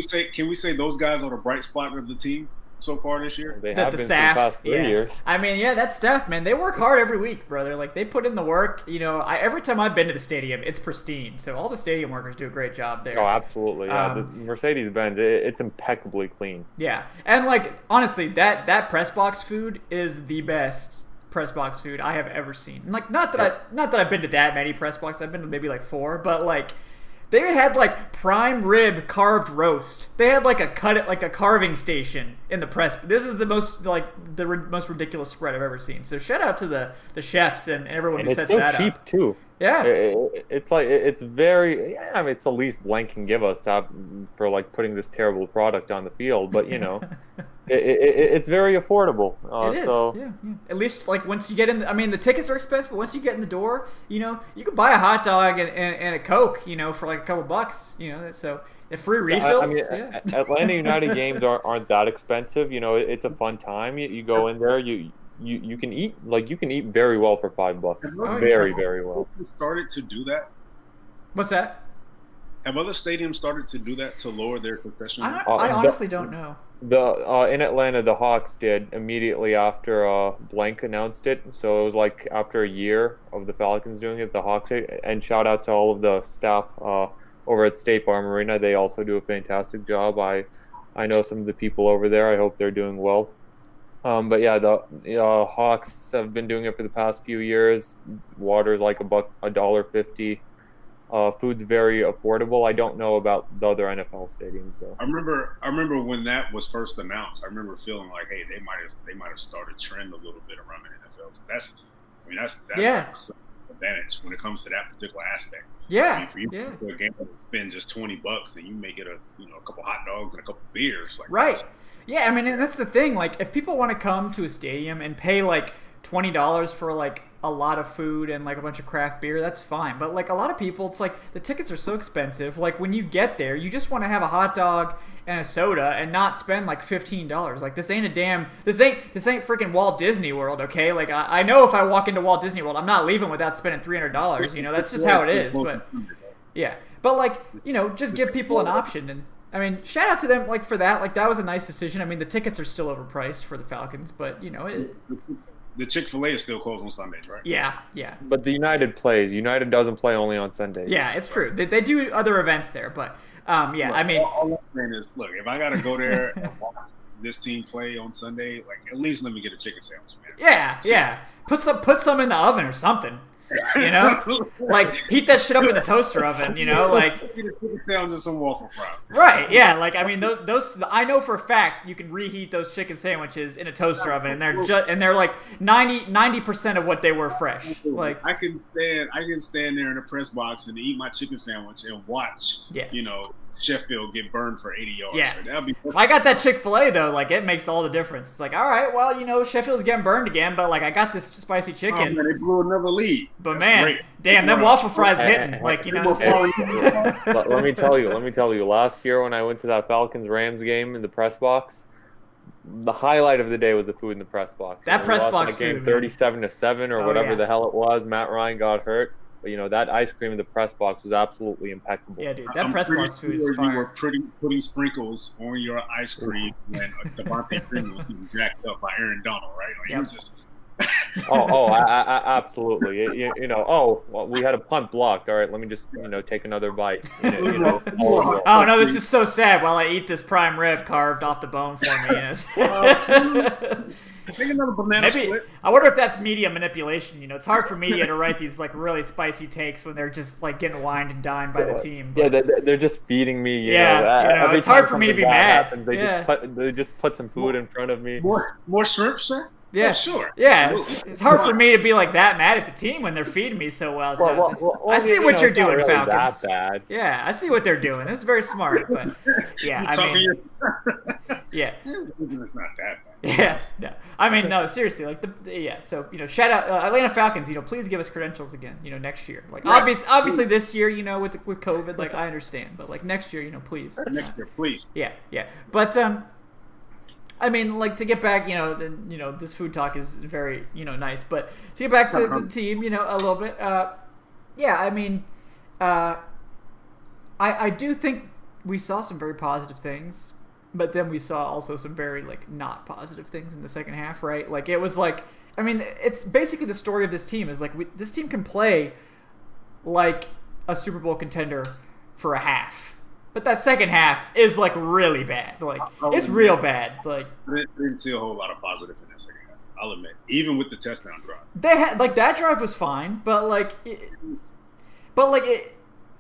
we say those guys are the bright spot of the team so far this year? They have the been staff, for the past 3 years. I mean, that staff, man, they work hard every week, brother. Like, they put in the work. You know, every time I've been to the stadium, it's pristine. So all the stadium workers do a great job there. Oh, absolutely. Yeah, the Mercedes-Benz, it's impeccably clean. Yeah, and like honestly, that press box food is the best press box food I have ever seen. And like, not that I've been to that many press boxes. I've been to maybe like 4, but like. They had like prime rib carved roast. They had like a carving station in the press. This is the most most ridiculous spread I've ever seen. So shout out to the chefs and everyone who sets that up. It's so cheap too. Yeah, it's like it's very. Yeah, I mean, it's the least Blank can give us for like putting this terrible product on the field. But you know, it's very affordable. It is. So. Yeah. At least like once you get in, I mean, the tickets are expensive, but once you get in the door, you know, you can buy a hot dog and a Coke, you know, for like a couple bucks, you know. So if free refills. I mean, Atlanta United games aren't that expensive. You know, it's a fun time. You go in there, you can eat very well for $5. Very well. Started to do that. What's that? Have other stadiums started to do that to lower their concession? I honestly don't know. In Atlanta, the Hawks did immediately after Blank announced it. So it was like after a year of the Falcons doing it, the Hawks did. And shout out to all of the staff over at State Farm Arena. They also do a fantastic job. I know some of the people over there. I hope they're doing well. But yeah, the Hawks have been doing it for the past few years. Water's like $1.50. Food's very affordable. I don't know about the other NFL stadiums though. I remember when that was first announced. I remember feeling like, hey, they might have started a trend a little bit around the NFL because that's yeah. an advantage when it comes to that particular aspect. Yeah. I mean, for you to a game to spend just $20 and you may get a couple hot dogs and a couple beers. Like right. Yeah, I mean, and that's the thing. Like, if people want to come to a stadium and pay like $20 for like a lot of food and like a bunch of craft beer, that's fine. But like a lot of people, it's like the tickets are so expensive. Like when you get there, you just want to have a hot dog and a soda and not spend like $15. Like this ain't freaking Walt Disney World, okay? Like I know if I walk into Walt Disney World, I'm not leaving without spending $300. You know, that's just how it is. But yeah, but like just give people an option. And I mean, shout out to them like for that. Like that was a nice decision. I mean, the tickets are still overpriced for the Falcons, but the Chick-fil-A is still closed on Sundays, right? Yeah. But the United plays. United doesn't play only on Sundays. Yeah, it's true. They do other events there, but yeah, look, I mean, all I'm saying is, look, if I gotta go there and watch this team play on Sunday, like at least let me get a chicken sandwich, man. Yeah. Put some in the oven or something. You know, like heat that shit up in the toaster oven. You know, like sound just some waffle fry. Right? Yeah. Like I mean, those I know for a fact you can reheat those chicken sandwiches in a toaster oven, and they're like 90% of what they were fresh. Like I can stand there in the press box and eat my chicken sandwich and watch. Yeah. Sheffield get burned for 80 yards. Yeah. So that'd be if I got that Chick-fil-A though, like it makes all the difference. It's like, all right, well, Sheffield's getting burned again, but like I got this spicy chicken. Oh, man, they blew another lead. But that's man, great. damn, them waffle fries hitting. Like Let me tell you. Last year when I went to that Falcons-Rams game in the press box, the highlight of the day was the food in the press box. That press box game, food, 37-7 or whatever the hell it was. Matt Ryan got hurt. But that ice cream in the press box was absolutely impeccable. Yeah, dude, that press box food is fire. You were putting sprinkles on your ice cream when Devontae Freeman was getting jacked up by Aaron Donald, right? Like you were just Absolutely. Well, we had a punt blocked. All right, let me just, take another bite. Oh no, this is so sad. While I eat this prime rib carved off the bone for me, Make another banana split. I wonder if that's media manipulation. It's hard for media to write these like really spicy takes when they're just like getting wined and dined by the team. But, yeah, they're just feeding me. It's hard for me to be mad. Happens, they just put some food in front of me. More shrimp, sir? Yeah, sure. Yeah, it's hard for me to be like that mad at the team when they're feeding me so well. So I see what you're doing, really Falcons. That bad. Yeah, I see what they're doing. This is very smart, but yeah, yeah, it's not that bad. Yeah, no. I mean, no, seriously, like So shout out Atlanta Falcons. Please give us credentials again. Next year. Like obviously this year, with COVID, like I understand, but like next year, please. Next year, please. Yeah. But I mean, like to get back, this food talk is very, nice. But to get back to the team, a little bit. I mean, I do think we saw some very positive things, but then we saw also some very like not positive things in the second half, right? Like it was like, I mean, it's basically the story of this team is like this team can play like a Super Bowl contender for a half. But that second half is like really bad. Like it's real bad. Like I didn't see a whole lot of positive in that second half. I'll admit, even with the touchdown drive, they had like that drive was fine, but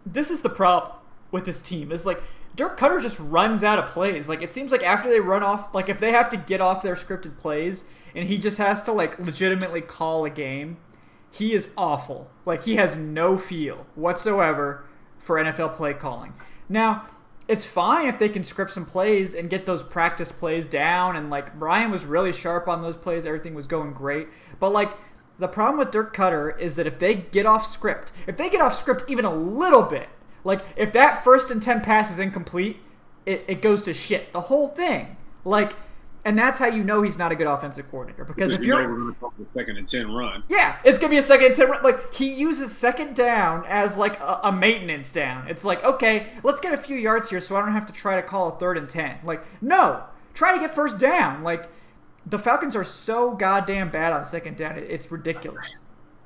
this is the problem with this team is like Dirk Cutter just runs out of plays. Like it seems like after they run off, like if they have to get off their scripted plays and he just has to like legitimately call a game, he is awful. Like he has no feel whatsoever for NFL play calling. Now, it's fine if they can script some plays and get those practice plays down. And, like, Brian was really sharp on those plays. Everything was going great. But, like, the problem with Dirk Cutter is that if they get off script even a little bit, like, if that 1st and 10 pass is incomplete, it goes to shit. The whole thing. Like, and that's how you know he's not a good offensive coordinator. Because if you're going to a 2nd and 10 run. Yeah, it's going to be a 2nd and 10 run. Like, he uses 2nd down as, like, a maintenance down. It's like, okay, let's get a few yards here so I don't have to try to call a 3rd and 10. Like, no, try to get 1st down. Like, the Falcons are so goddamn bad on 2nd down. It's ridiculous.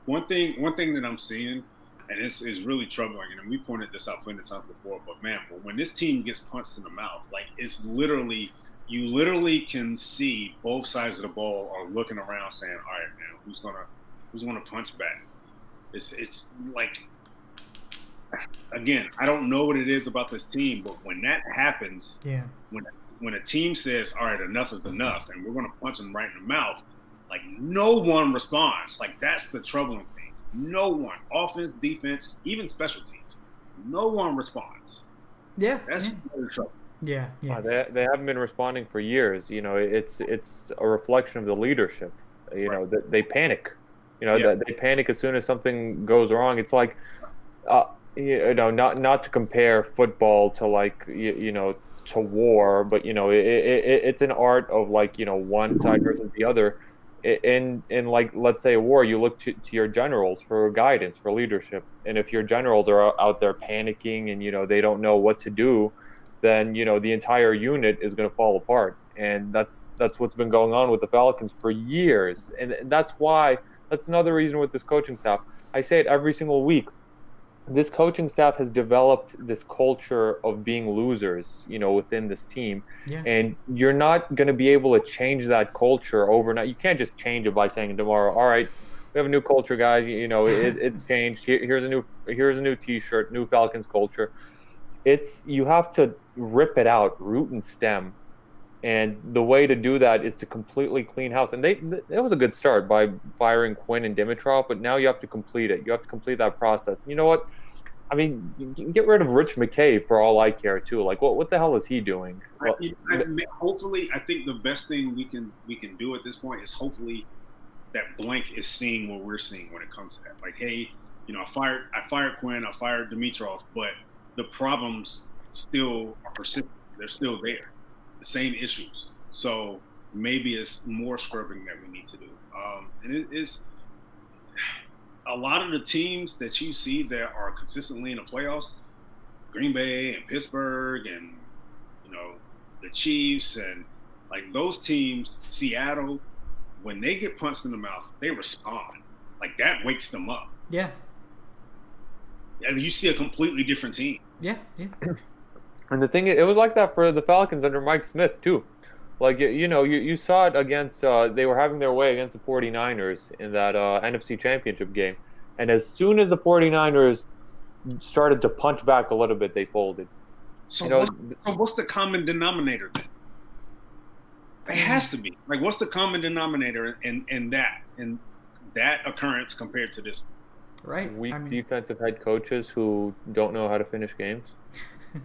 One thing that I'm seeing, and this is really troubling, and we pointed this out plenty of times before, but, man, when this team gets punched in the mouth, like, it's literally – you literally can see both sides of the ball are looking around saying, all right, man, who's gonna punch back? It's like, again, I don't know what it is about this team, but when that happens, when a team says, all right, enough is enough, and we're gonna punch them right in the mouth, like no one responds. Like that's the troubling thing. No one, offense, defense, even special teams, no one responds. Yeah, that's really troubling. Yeah. They haven't been responding for years. It's a reflection of the leadership. They panic. They panic as soon as something goes wrong. It's like, not to compare football to like to war, but it's an art of like one side versus the other. In like let's say a war, you look to your generals for guidance, for leadership, and if your generals are out there panicking and they don't know what to do, then the entire unit is going to fall apart. And that's what's been going on with the Falcons for years. And that's another reason with this coaching staff. I say it every single week. This coaching staff has developed this culture of being losers, within this team. Yeah. And you're not going to be able to change that culture overnight. You can't just change it by saying tomorrow, all right, we have a new culture, guys. It's changed. Here's a new T-shirt, new Falcons culture. You have to rip it out, root and stem, and the way to do that is to completely clean house. And it was a good start by firing Quinn and Dimitrov, but now you have to complete it. You have to complete that process. You know what? I mean, get rid of Rich McKay for all I care too. Like, what the hell is he doing? Hopefully, I think the best thing we can do at this point is hopefully that Blank is seeing what we're seeing when it comes to that. Like, hey, I fired Quinn, I fired Dimitrov, but the problems still are persistent. They're still there. The same issues. So maybe it's more scrubbing that we need to do. And it is a lot of the teams that you see that are consistently in the playoffs, Green Bay and Pittsburgh and, the Chiefs and like those teams, Seattle, when they get punched in the mouth, they respond. Like, that wakes them up. Yeah. And you see a completely different team. Yeah. And the thing is, it was like that for the Falcons under Mike Smith, too. Like, you saw it against, they were having their way against the 49ers in that NFC Championship game. And as soon as the 49ers started to punch back a little bit, they folded. So what's the common denominator then? It has to be. Like, what's the common denominator in that occurrence compared to this? Right. Weak defensive head coaches who don't know how to finish games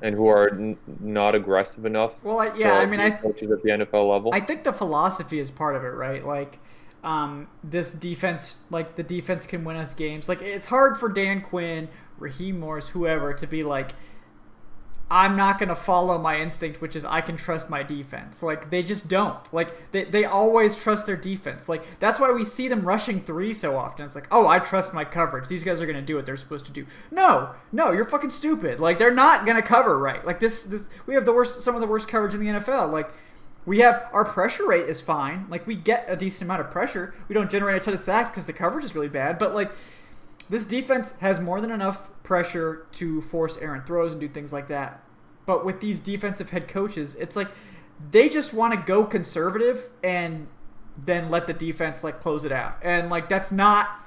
and who are not aggressive enough. Well, coaches at the NFL level. I think the philosophy is part of it, right? Like, this defense, like, the defense can win us games. Like, it's hard for Dan Quinn, Raheem Morris, whoever, to be like, I'm not going to follow my instinct, which is I can trust my defense. Like, they just don't. Like, they always trust their defense. Like, that's why we see them rushing 3 so often. It's like, oh, I trust my coverage. These guys are going to do what they're supposed to do. No, you're fucking stupid. Like, they're not going to cover right. Like, this we have some of the worst coverage in the NFL. Like, we have, our pressure rate is fine. Like, we get a decent amount of pressure. We don't generate a ton of sacks because the coverage is really bad. But, like, this defense has more than enough pressure to force errant throws and do things like that. But with these defensive head coaches, it's like they just want to go conservative and then let the defense, like, close it out. And, like, that's not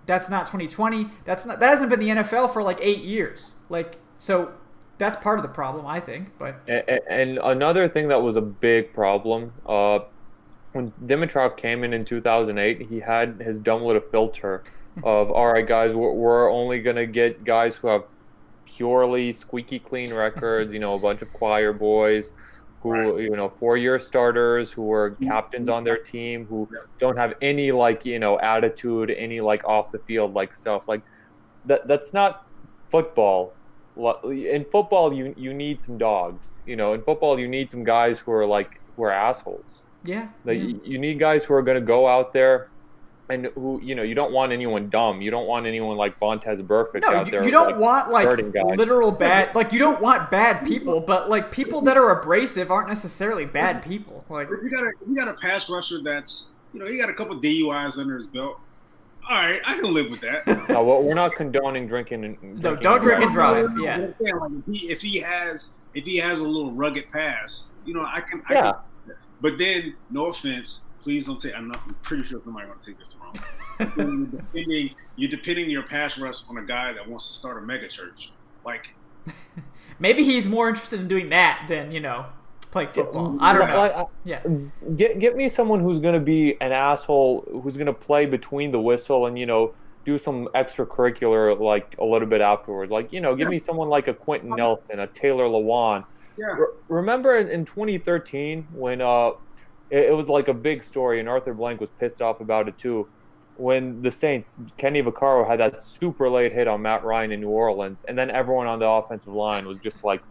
2020. That hasn't been the NFL for like 8 years. Like, so that's part of the problem, I think. But and another thing that was a big problem, when Dimitrov came in 2008, he had his dumb little filter of, all right, guys, we're only going to get guys who have purely squeaky clean records, a bunch of choir boys who, 4-year starters who were captains on their team, who don't have any, like, attitude, any, like, off the field, like, stuff. Like, that's not football. In football, you need some dogs. In football, you need some guys who are assholes. Yeah. You need guys who are going to go out there and who, you don't want anyone dumb. You don't want anyone like Vontez Burfict out there. You don't want, like, literal bad, like, you don't want bad people, but, like, people that are abrasive aren't necessarily bad people. Like, you got a pass rusher that's, he got a couple DUIs under his belt. All right, I can live with that. No, well, we're not condoning drinking. No, don't drink and drive. Yeah. If he has a little rugged pass, I can. But then, no offense, please don't take. I'm pretty sure somebody's going to take this wrong. You're depending your pass rush on a guy that wants to start a mega church. Like, maybe he's more interested in doing that than playing football. I don't know. Get me someone who's going to be an asshole, who's going to play between the whistle and do some extracurricular, like, a little bit afterwards. Like, give me someone like a Quentin Nelson, a Taylor Lewan. Yeah. Remember in 2013 when it was like a big story, and Arthur Blank was pissed off about it too, when the Saints, Kenny Vaccaro had that super late hit on Matt Ryan in New Orleans, and then everyone on the offensive line was just like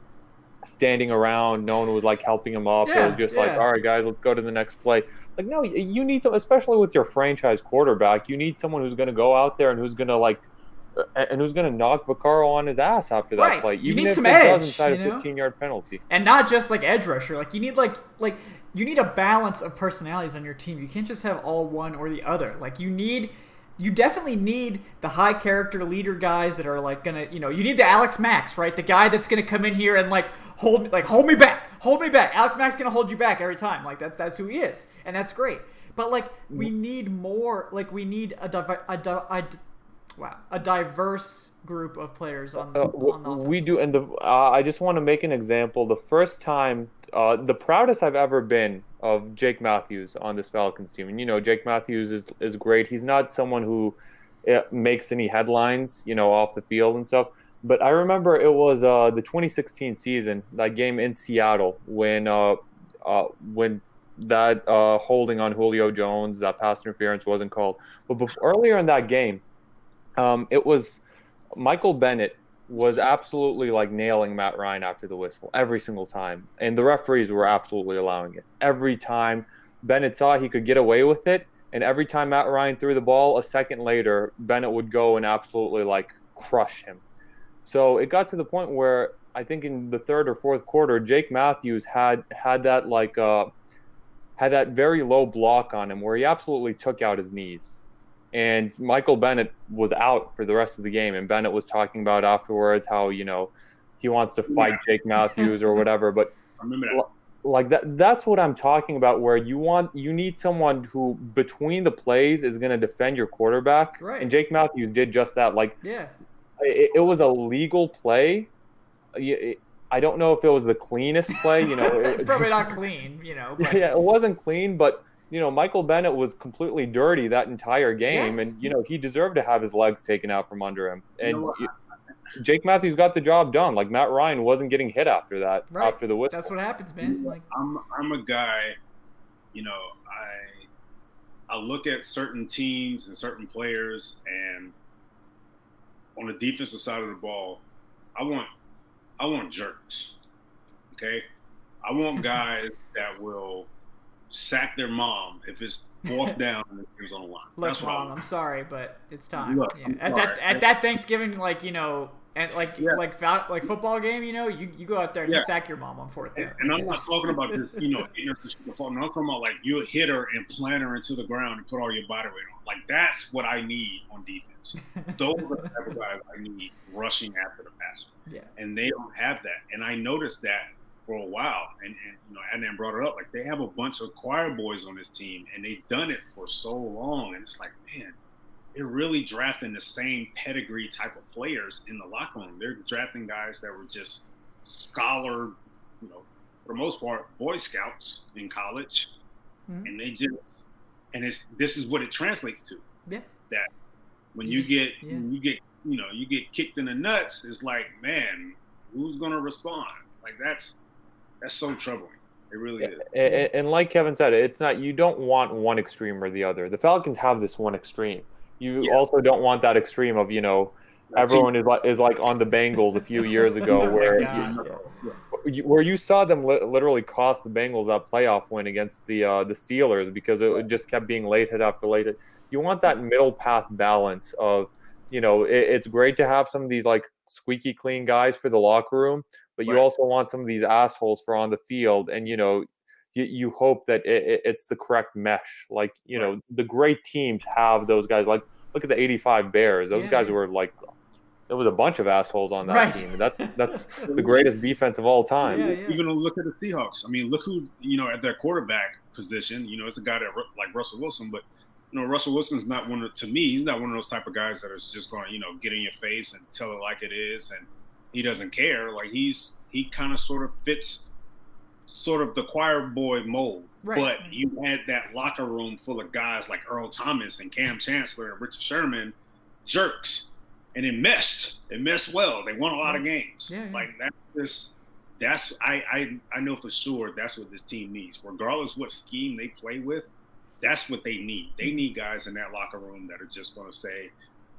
standing around. No one was like helping him up. It was just like, all right, guys, let's go to the next play. Like, no, you need some, especially with your franchise quarterback, you need someone who's going to go out there and who's going to knock Vaccaro on his ass after that play. You even need if some it edge, doesn't cite a 15-yard penalty. And not just like edge rusher. Like, you need you need a balance of personalities on your team. You can't just have all one or the other. Like, you definitely need the high character leader guys that are like gonna, you need the Alex Max, right? The guy that's gonna come in here and hold me back. Alex Max gonna hold you back every time. Like, that's who he is, and that's great. But, like, we need more. Like, we need a diverse group of players on the offense. We do, and I just want to make an example. The first time, the proudest I've ever been of Jake Matthews on this Falcons team, and Jake Matthews is great. He's not someone who makes any headlines, off the field and stuff. But I remember it was the 2016 season, that game in Seattle, when that holding on Julio Jones, that pass interference wasn't called. But earlier in that game, it was Michael Bennett was absolutely like nailing Matt Ryan after the whistle every single time. And the referees were absolutely allowing it. Every time Bennett saw he could get away with it, and every time Matt Ryan threw the ball, a second later, Bennett would go and absolutely like crush him. So it got to the point where I think in the third or fourth quarter, Jake Matthews had that like had that very low block on him where he absolutely took out his knees. And Michael Bennett was out for the rest of the game. And Bennett was talking about afterwards how, you know, he wants to fight Jake Matthews or whatever. But I remember that. Like that's what I'm talking about, where you need someone who between the plays is going to defend your quarterback. Right. And Jake Matthews did just that. Like, Yeah. It was a legal play. I don't know if it was the cleanest play, you know. Probably not clean, you know. But. Yeah, it wasn't clean, but, you know, Michael Bennett was completely dirty that entire game. Yes. And, you know, he deserved to have his legs taken out from under him. And Jake Matthews got the job done. Like, Matt Ryan wasn't getting hit after that, right. after the whistle. That's what happens, man. Like, I'm a guy, you know, I look at certain teams and certain players, and on the defensive side of the ball, I want jerks. Okay? I want guys that will sack their mom if it's fourth down and the game's on the line. Look, That's what Mom, I'm sorry, but it's time. Look, Yeah. At that Thanksgiving, like, you know, and like football game, you know, you go out there and you sack your mom on fourth down. And I'm not talking about this, you know, I'm talking about like you hit her and plant her into the ground and put all your body weight on. Like, that's what I need on defense. Those are the type of guys I need rushing after the passer. Yeah. And they don't have that. And I noticed that for a while. And you know, Adnan brought it up. Like, they have a bunch of choir boys on this team, and they've done it for so long. And it's like, man, they're really drafting the same pedigree type of players in the locker room. They're drafting guys that were just scholar, you know, for the most part, Boy Scouts in college. Mm-hmm. And they just, and this is what it translates to. Yeah. That when you get kicked in the nuts, it's like, man, who's gonna respond? Like, that's so troubling. It really is. And like Kevin said, it's not, you don't want one extreme or the other. The Falcons have this one extreme. You also don't want that extreme of, you know, everyone is like on the Bengals a few years ago where you saw them literally cost the Bengals that playoff win against the Steelers because it just kept being late hit after late hit. You want that middle path balance of, you know, it's great to have some of these like squeaky clean guys for the locker room, but you also want some of these assholes for on the field. And, you know, you hope that it's the correct mesh. Like, you know, the great teams have those guys. Like, look at the 85 Bears. Those guys were like, there was a bunch of assholes on that team. That's the greatest defense of all time. Yeah. Even look at the Seahawks. I mean, look who, you know, at their quarterback position, you know, it's a guy that like Russell Wilson, but, you know, Russell Wilson's not he's not one of those type of guys that is just going to, you know, get in your face and tell it like it is. And he doesn't care. Like, he kind of sort of fits sort of the choir boy mold. Right. But you had that locker room full of guys like Earl Thomas and Cam Chancellor and Richard Sherman, jerks. And it meshed. It meshed well. They won a lot of games. Yeah. Like, I know for sure that's what this team needs. Regardless what scheme they play with, that's what they need. They need guys in that locker room that are just going to say,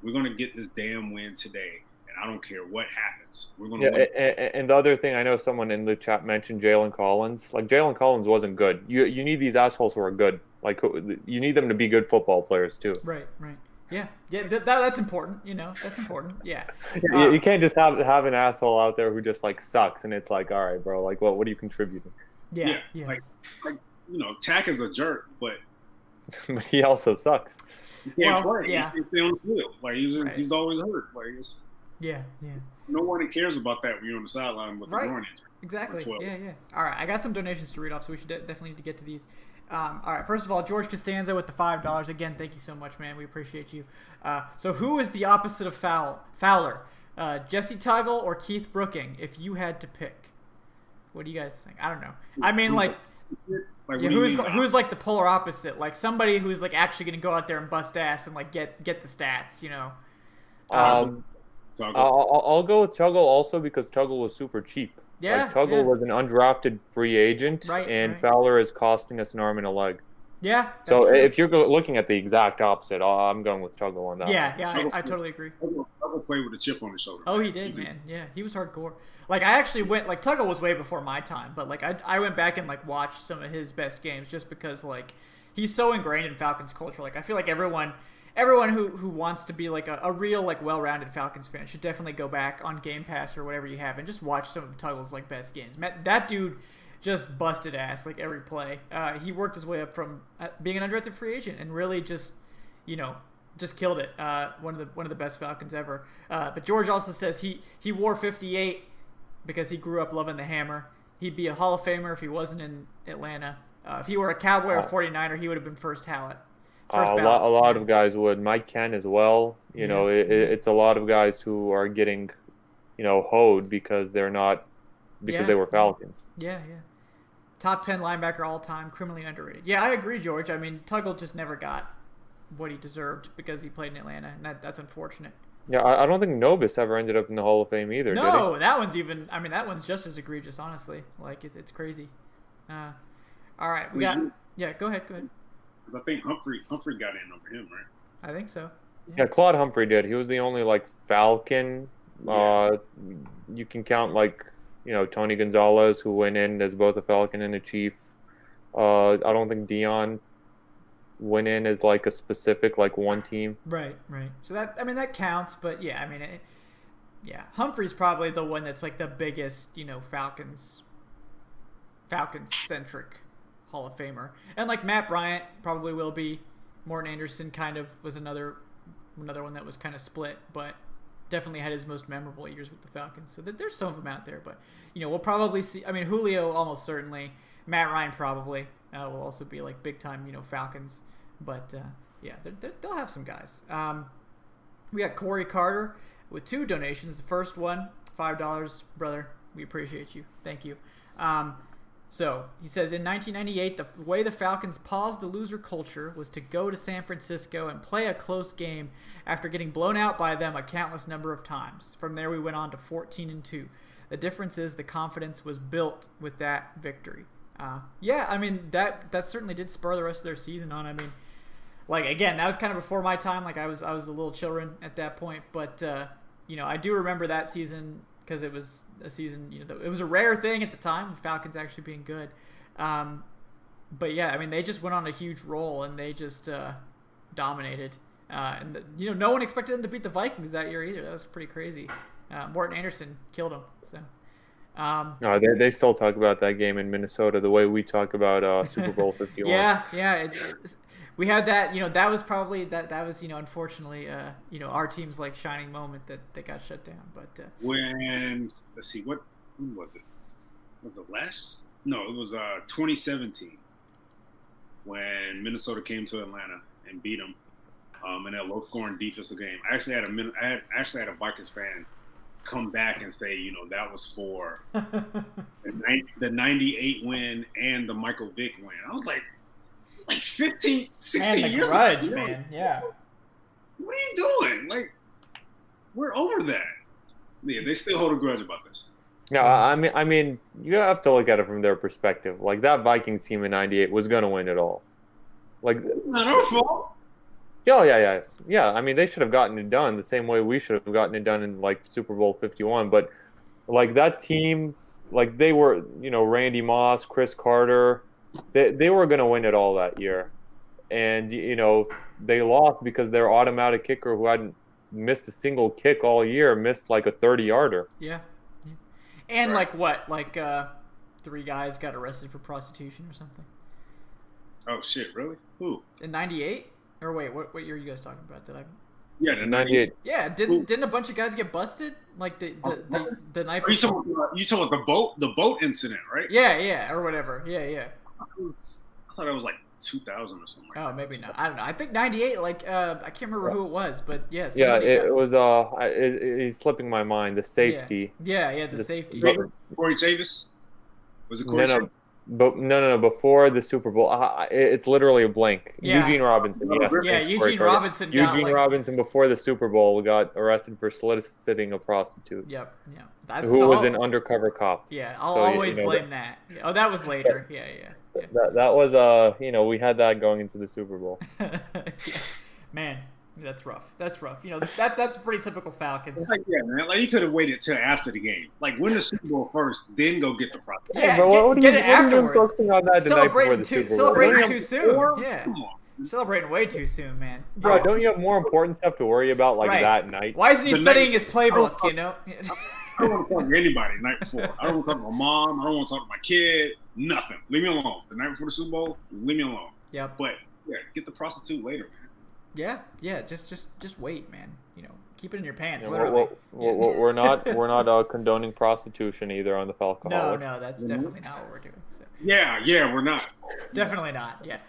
we're going to get this damn win today, and I don't care what happens. We're going to win. And the other thing, I know someone in the chat mentioned Jalen Collins. Like, Jalen Collins wasn't good. You need these assholes who are good. Like, you need them to be good football players too. Right. Yeah, that's important. You know, that's important. Yeah. You can't just have an asshole out there who just like sucks, and it's like, all right, bro, like, what are you contributing? Yeah. Like, you know, Tack is a jerk, but he also sucks. He can't play. Yeah. He can't stay on the field. Like, he's always hurt. Like, yeah. No one cares about that when you're on the sideline with the groin injury. Exactly. Yeah. All right, I got some donations to read off, so we should definitely need to get to these. All right, first of all, George Costanza with the $5. Again, thank you so much, man. We appreciate you. So who is the opposite of Fowler? Jesse Tuggle or Keith Brooking, if you had to pick? What do you guys think? I don't know. I mean, who's like the polar opposite? Like, somebody who's like actually going to go out there and bust ass and like get the stats, you know? I'll go with Tuggle also because Tuggle was super cheap. Yeah, like, Tuggle was an undrafted free agent, and Fowler is costing us an arm and a leg. Yeah. So if you're looking at the exact opposite, I'm going with Tuggle on that. Yeah, I totally agree. Tuggle played with a chip on his shoulder. Oh, he did, man. Yeah, he was hardcore. Like, I actually went, like, Tuggle was way before my time, but like I went back and like watched some of his best games just because like he's so ingrained in Falcons culture. Like, I feel like everyone who wants to be like a real like well-rounded Falcons fan should definitely go back on Game Pass or whatever you have and just watch some of Tuggle's like best games. That dude, just busted ass like every play. He worked his way up from being an undrafted free agent and really just killed it. One of the best Falcons ever. But George also says he wore 58 because he grew up loving the hammer. He'd be a Hall of Famer if he wasn't in Atlanta. If he were a Cowboy or 49er, he would have been first ballot. A lot of guys would. Mike Ken as well. It's a lot of guys who are getting, hoed because they're not, because they were Falcons. Yeah. Top 10 linebacker all time, criminally underrated. Yeah, I agree, George. I mean, Tuggle just never got what he deserved because he played in Atlanta, and that's unfortunate. Yeah, I don't think Novus ever ended up in the Hall of Fame either. No, did he? that one's just as egregious, honestly. Like it's crazy. All right, go ahead. I think Humphrey got in over him, right? I think so. Yeah, Claude Humphrey did. He was the only Falcon. Yeah. You can count Tony Gonzalez, who went in as both a Falcon and a Chief. I don't think Dion went in as a specific one team. Right. So that counts, but yeah, Humphrey's probably the one that's the biggest, Falcons centric Hall of Famer. And Matt Bryant probably will be. Morton Anderson kind of was another one that was kind of split, but definitely had his most memorable years with the Falcons. So there's some of them out there, but we'll probably see. Julio almost certainly. Matt Ryan probably will also be big time Falcons. But they'll have some guys. We got Corey Carter with 2 donations. The first one, $5, brother. We appreciate you. Thank you. So he says, in 1998, the way the Falcons paused the loser culture was to go to San Francisco and play a close game after getting blown out by them a countless number of times. From there, we went on to 14-2. The difference is the confidence was built with that victory. That certainly did spur the rest of their season on. Again, that was kind of before my time. I was a little children at that point, but I do remember that season because it was a season. It was a rare thing at the time, the Falcons actually being good. But yeah, they just went on a huge roll and they just dominated. No one expected them to beat the Vikings that year either. That was pretty crazy. Morton Anderson killed them. So. No, they still talk about that game in Minnesota the way we talk about Super Bowl 51. Yeah. We had that. That was probably that was unfortunately our team's shining moment that got shut down. But when let's see, when was it? Was it last? No, it was 2017 when Minnesota came to Atlanta and beat them in that low-scoring defensive game. I actually had a Vikings fan come back and say, that was for the 98 win and the Michael Vick win. I was like 15, 16 and the years grudge, ago. Man. Yeah. What are you doing? We're over that. Yeah, they still hold a grudge about this. Yeah, I mean, you have to look at it from their perspective. That Vikings team in '98 was going to win it all. Not our fault. Yeah. They should have gotten it done the same way we should have gotten it done in Super Bowl 51. But that team, they were, Randy Moss, Chris Carter, they were going to win it all that year, and they lost because their automatic kicker, who hadn't missed a single kick all year, missed a 30-yarder. Yeah. And right. 3 guys got arrested for prostitution or something. Oh shit! Really? Who? In '98? Or wait, what year are you guys talking about? Yeah, the 98. Yeah, didn't a bunch of guys get busted the night before? You talking about the boat incident, right? Yeah, or whatever. Yeah. I thought it was 2000 or something. Oh, maybe not. I don't know. I think 98. I can't remember who it was, but yeah. Yeah, it was. He's slipping my mind. The safety. Yeah, the safety. Corey Chavis. Was it Corey? No. No. Before the Super Bowl, it's literally a blank. Yeah. Eugene Robinson. Yes. Yeah, Eugene Robinson. Eugene Robinson before the Super Bowl got arrested for soliciting a prostitute. Yep. Who was an undercover cop. Yeah, I'll always blame that. Oh, that was later. Yeah. That was we had that going into the Super Bowl. Man, that's rough. That's pretty typical Falcons. Yeah, man. You could have waited till after the game. Win the Super Bowl first, then go get the prostitute. Yeah, but get it afterwards. Celebrating too soon. Yeah. Celebrating way too soon, man. Bro, don't you have more important stuff to worry about that night? Why isn't he studying his playbook, I don't want to talk to anybody the night before. I don't want to talk to my mom. I don't want to talk to my kid. Nothing. Leave me alone. The night before the Super Bowl, leave me alone. Yep. But yeah, get the prostitute later, man. Yeah. Just wait, man. Keep it in your pants. Yeah, Literally. we're not condoning prostitution either on the Falcoholic. No, that's definitely not what we're doing. So. Yeah, we're not. Definitely not. Yeah.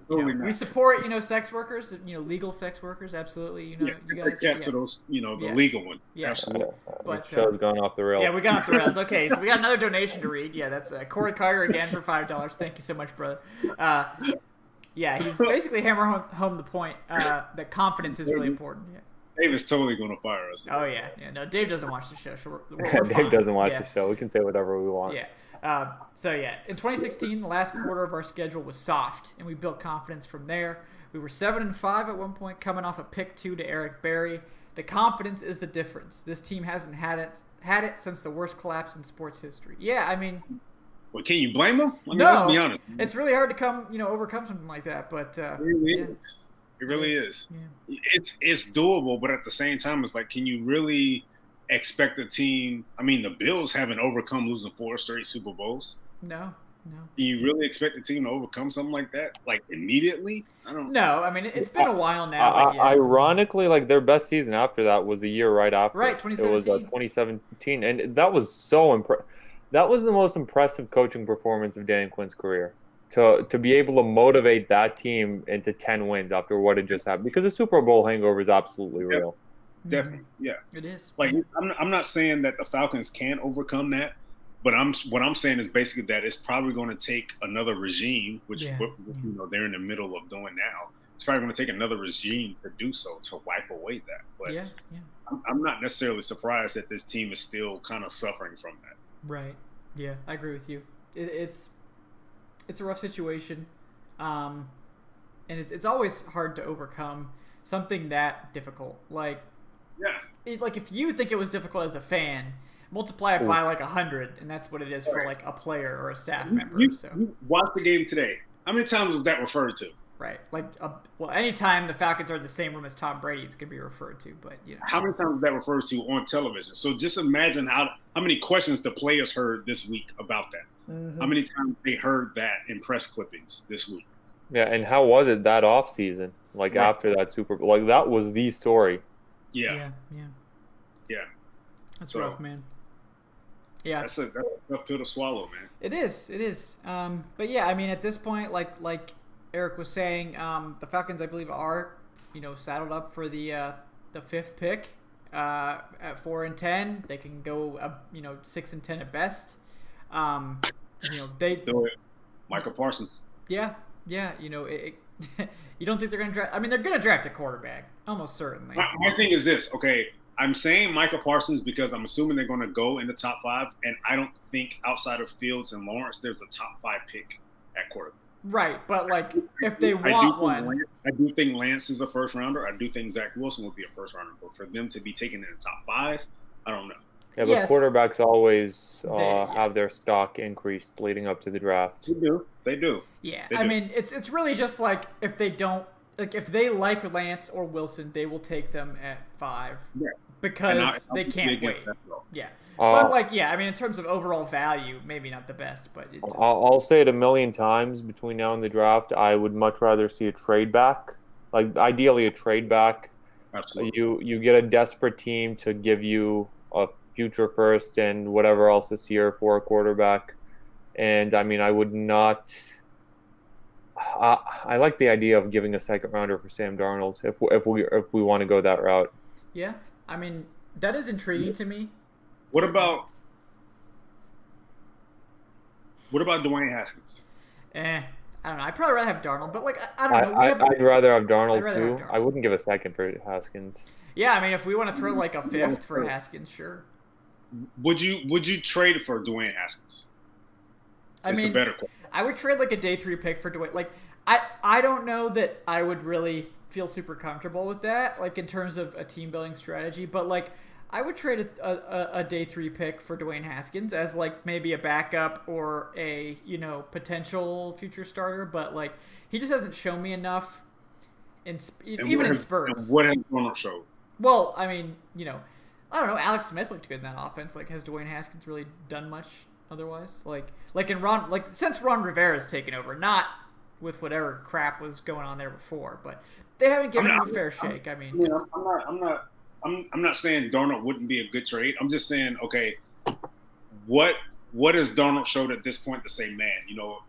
Totally not. We support, sex workers, legal sex workers. Absolutely. You guys. Get to those, the legal one. Yeah. Absolutely. This show's gone off the rails. Yeah, we got off the rails. Okay, so we got another donation to read. Yeah, that's Corey Carter again for $5. Thank you so much, brother. Yeah, he's basically hammering home the point that confidence is really important. Yeah. Dave is totally going to fire us. Oh, yeah. No, Dave doesn't watch the show. So we're Dave fine. doesn't watch the show. We can say whatever we want. Yeah. In 2016, the last quarter of our schedule was soft, and we built confidence from there. We were 7-5 at one point, coming off a pick 2 to Eric Berry. The confidence is the difference. This team hasn't had it since the worst collapse in sports history. Yeah, I mean... Well, can you blame them? No. Let's be honest. It's really hard to overcome something like that, but... It really is. It really is. Yeah. It's doable, but at the same time, it's like, can you really expect a team? I mean, the Bills haven't overcome losing 4 straight Super Bowls. No. Can you really expect a team to overcome something like that, like immediately? I don't. No, I mean it's been a while now. Ironically, like their best season after that was the year right after. Right, 2017. It was 2017, and that was so impressive. That was the most impressive coaching performance of Dan Quinn's career. To be able to motivate that team into 10 wins after what had just happened, because the Super Bowl hangover is absolutely real. Definitely, yeah. It is. Like I'm not saying that the Falcons can overcome that, but what I'm saying is basically that it's probably going to take another regime, which they're in the middle of doing now. It's probably going to take another regime to do so, to wipe away that. But I'm not necessarily surprised that this team is still kind of suffering from that. Right. Yeah, I agree with you. It's a rough situation, and it's always hard to overcome something that difficult. Like, if you think it was difficult as a fan, multiply it by 100, and that's what it is for like a player or a staff member. You watch the game today. How many times was that referred to? Right. Anytime the Falcons are in the same room as Tom Brady, it's gonna be referred to. But how many times was that referred to on television? So just imagine how many questions the players heard this week about that. Mm-hmm. How many times they heard that in press clippings this week? Yeah, and how was it that off season? After that Super Bowl, that was the story. Yeah. That's rough, man. Yeah, that's a tough pill to swallow, man. It is. But yeah, I mean, at this point, like Eric was saying, the Falcons, I believe, are saddled up for the 5th pick at 4-10. They can go 6-10 at best. Let's do it. Michael Parsons. Yeah. You don't think they're going to draft? I mean, they're going to draft a quarterback, almost certainly. My thing is this. Okay, I'm saying Michael Parsons because I'm assuming they're going to go in the top 5, and I don't think outside of Fields and Lawrence there's a top 5 pick at quarterback. Right, but if they want one, I do think Lance is a first rounder. I do think Zach Wilson would be a first rounder, but for them to be taken in the top 5, I don't know. Yeah, but quarterbacks always have their stock increased leading up to the draft. They do. Yeah, I mean, it's really just if they don't if they like Lance or Wilson, they will take them at 5 because they can't wait. Yeah. But I mean, in terms of overall value, maybe not the best, but I'll say it a million times between now and the draft. I would much rather see a trade back, ideally a trade back. Absolutely. You get a desperate team to give you a future first and whatever else this year for a quarterback, and I mean, I would not. I like the idea of giving a second rounder for Sam Darnold if we want to go that route. Yeah, I mean that is intriguing to me. What about Dwayne Haskins? I don't know. I'd probably rather have Darnold, but I don't know. I'd rather have Darnold too. I wouldn't give a second for Haskins. Yeah, I mean, if we want to throw a 5th for Haskins, sure. Would you trade for Dwayne Haskins? It's the better question. I would trade a day 3 pick for Dwayne. I don't know that I would really feel super comfortable with that, in terms of a team building strategy, but I would trade a day 3 pick for Dwayne Haskins as maybe a backup or a potential future starter, but he just hasn't shown me enough even in spurts. What has Darnold showed? Well, I mean, I don't know. Alex Smith looked good in that offense. Has Dwayne Haskins really done much otherwise. Like in Ron, like since Ron Rivera's taken over, not with whatever crap was going on there before, but they haven't given him a fair shake. I mean, I'm not saying Darnold wouldn't be a good trade. I'm just saying, okay, what has Darnold showed at this point to say, man,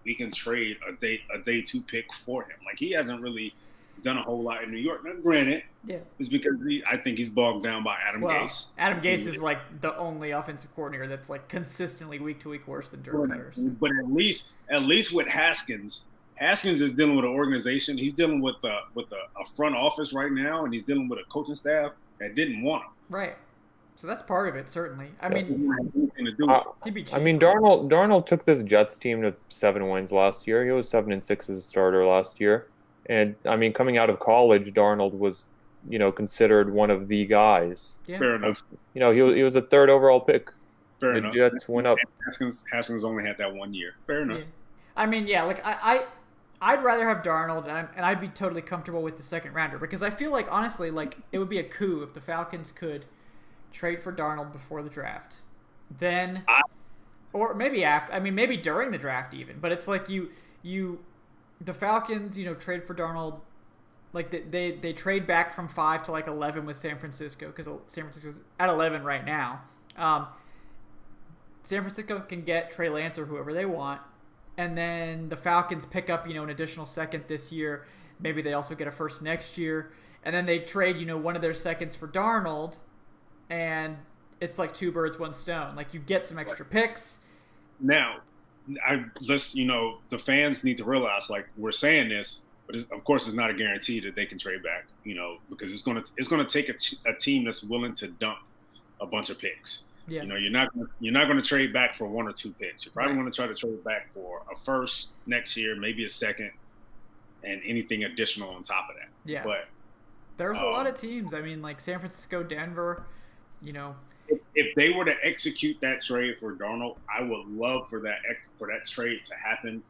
we can trade a day 2 pick for him? Like, he hasn't really done a whole lot in New York. Now, granted, it's because I think he's bogged down by Adam Gase. Adam Gase is like the only offensive coordinator that's like consistently week to week worse than Dirk Cutter. But at least with Haskins is dealing with an organization. He's dealing with a front office right now, and he's dealing with a coaching staff that didn't want him. Right. So that's part of it, certainly. I mean, Darnold took this Jets team to 7 wins last year. He was 7-6 as a starter last year, and I mean, coming out of college, Darnold was, considered one of the guys. Yeah. Fair enough. He was a 3rd overall pick. Fair the enough. Jets went up. Haskins only had that 1 year. Fair enough. Yeah. I mean, yeah, like I'd rather have Darnold, and I'd be totally comfortable with the 2nd rounder, because I feel like, honestly, like it would be a coup if the Falcons could trade for Darnold before the draft, then, or maybe after. I mean, maybe during the draft even. But it's like the Falcons, trade for Darnold, like they trade back from 5 to like 11 with San Francisco, because San Francisco's at 11 right now. San Francisco can get Trey Lance or whoever they want, and then the Falcons pick up an additional 2nd this year. Maybe they also get a 1st next year, and then they trade one of their 2nds for Darnold. And it's like 2 birds, 1 stone. Like, you get some extra picks. Now, the fans need to realize, like, we're saying this, but of course, it's not a guarantee that they can trade back. Because it's gonna take a team that's willing to dump a bunch of picks. Yeah. You're not going to trade back for 1 or 2 picks. You're probably going to try to trade back for a 1st next year, maybe a 2nd, and anything additional on top of that. Yeah. But there's a lot of teams. I mean, like San Francisco, Denver. If they were to execute that trade for Darnold, I would love for that trade to happen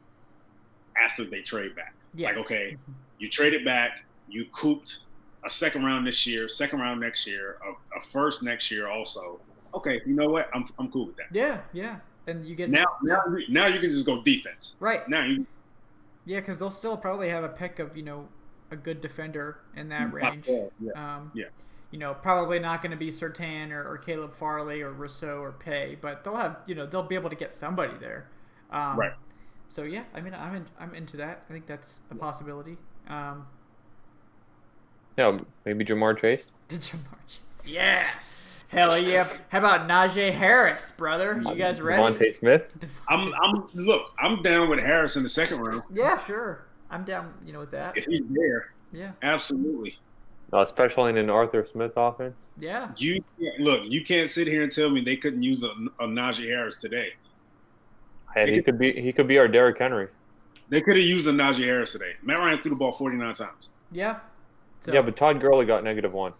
after they trade back. Yes. Like, okay, you traded back, you couped a 2nd round this year, 2nd round next year, a 1st next year also. Okay, you know what? I'm cool with that. Yeah, and you get now you can just go defense. Right. Now you. Yeah, because they'll still probably have a pick of a good defender in that range. Yeah. Probably not going to be Surtain or Caleb Farley or Rousseau or Pay, but they'll have, they'll be able to get somebody there. Right. So yeah, I mean, I'm into that. I think that's a possibility. Yeah, maybe Jamar Chase. Jamar Chase. Yeah. Hell yeah. How about Najee Harris, brother? You guys ready? Devontae Smith. I'm down with Harris in the 2nd round. Yeah, sure. I'm down, with that. If he's there. Yeah. Absolutely. Especially in an Arthur Smith offense. Yeah. You can't sit here and tell me they couldn't use a Najee Harris today. And he could be our Derrick Henry. They could have used a Najee Harris today. Matt Ryan threw the ball 49 times. Yeah. So, yeah, but Todd Gurley got -1.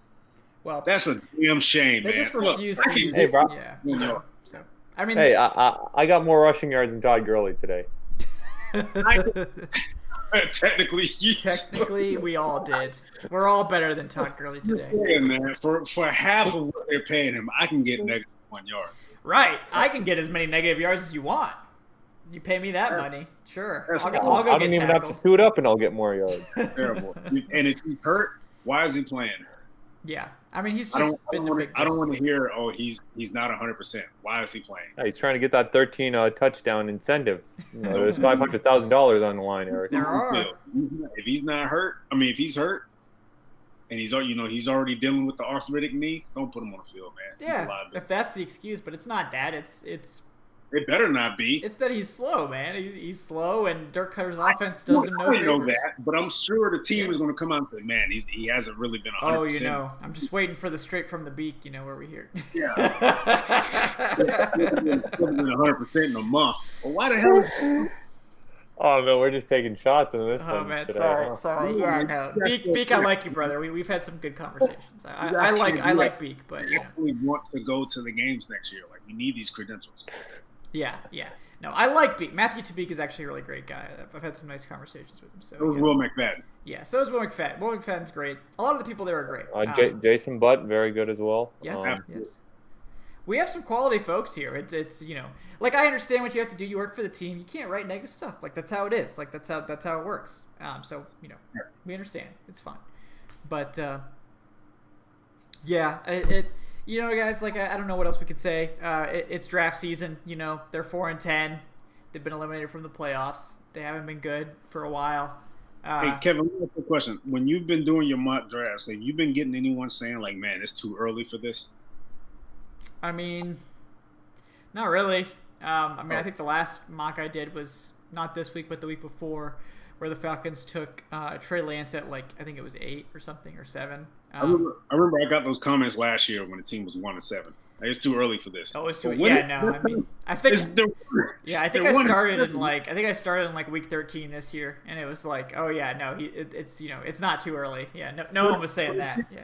Well, that's a damn shame, they man. just refuse to use Hey, bro. Yeah. So I mean, hey, I got more rushing yards than Todd Gurley today. Technically, we all did. We're all better than Todd Gurley today. Yeah, man. For half of what they're paying him, I can get -1 yard. Right. I can get as many negative yards as you want. You pay me that money, sure. I'll go I don't get even tackled. have to suit up, and I'll get more yards. Terrible. And if he's hurt, why is he playing? Yeah, I mean he's just been a big. I don't want to hear. Oh, he's not 100%. Why is he playing? Yeah, he's trying to get that 13 touchdown incentive. There's $500,000 on the line, Eric. There are. If he's not hurt, if he's hurt, and he's already dealing with the arthritic knee, don't put him on the field, man. Yeah, if that's the excuse, but it's not that. It's it better not be. It's that he's slow, man. He's slow, and Dirk Cutter's offense does him no favors. I know that, but I'm sure the team is going to come out and say, man, he hasn't really been 100%. Oh, I'm just waiting for the straight from the beak, where we hear it. Yeah. 100% in a month. Well, why the hell? Oh, no, we're just taking shots in this one man, today. sorry. Yeah, no. Beak, I like you, brother. We've had some good conversations. I like Beak, but yeah. We want to go to the games next year. Like, we need these credentials. Yeah. No, I like Beak. Matthew Tabik is actually a really great guy. I've had some nice conversations with him. So was Will McFadden. Yeah, so is Will McFadden. Will McFadden's great. A lot of the people there are great. Jason Butt, very good as well. Yes. we have some quality folks here. It's like I understand what you have to do. You work for the team. You can't write negative stuff. Like that's how it is. Like that's how it works. So we understand. It's fine. But yeah, guys. Like I don't know what else we could say. It's draft season. They're 4-10. They've been eliminated from the playoffs. They haven't been good for a while. Hey Kevin, I have a question. When you've been doing your mock drafts, have you been getting anyone saying like, "Man, it's too early for this"? I mean, not really. I think the last mock I did was not this week, but the week before, where the Falcons took Trey Lance at I think it was 8 or something or 7. I remember I got those comments last year when the team was 1-7. It's too early for this. Oh, it's too. Yeah, no. I mean, I think I started in week 13 this year, and it was like, oh yeah, no, it's not too early. Yeah, no one was saying that. Yeah.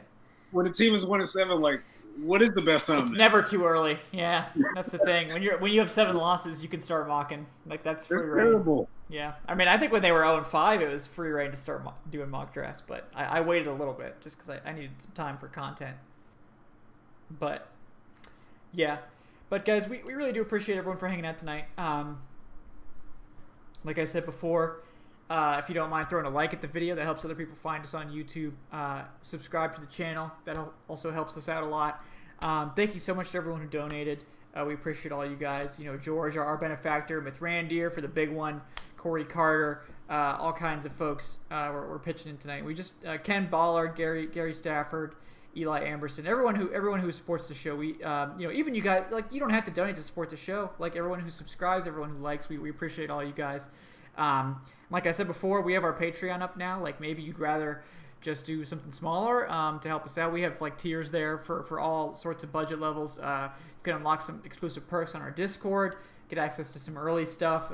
When the team is 1-7, what is the best time? It's never too early. Yeah, that's the thing. When you have 7 losses, you can start mocking. That's free reign. Terrible. Yeah, I mean, I think when they were 0-5, it was free reign to start doing mock drafts, but I waited a little bit just because I needed some time for content. But yeah, but guys, we really do appreciate everyone for hanging out tonight. Like I said before, if you don't mind throwing a like at the video, that helps other people find us on YouTube. Subscribe to the channel. That also helps us out a lot. Thank you so much to everyone who donated. We appreciate all you guys. George, our benefactor, Mithrandir for the big one, Corey Carter, all kinds of folks were pitching in tonight. We just Ken Ballard, Gary Stafford, Eli Amberson, everyone who supports the show. We even you guys, you don't have to donate to support the show. Like everyone who subscribes, everyone who likes, we appreciate all you guys. Like I said before, we have our Patreon up now. Maybe you'd rather just do something smaller to help us out. We have tiers there for all sorts of budget levels. You can unlock some exclusive perks on our Discord, get access to some early stuff,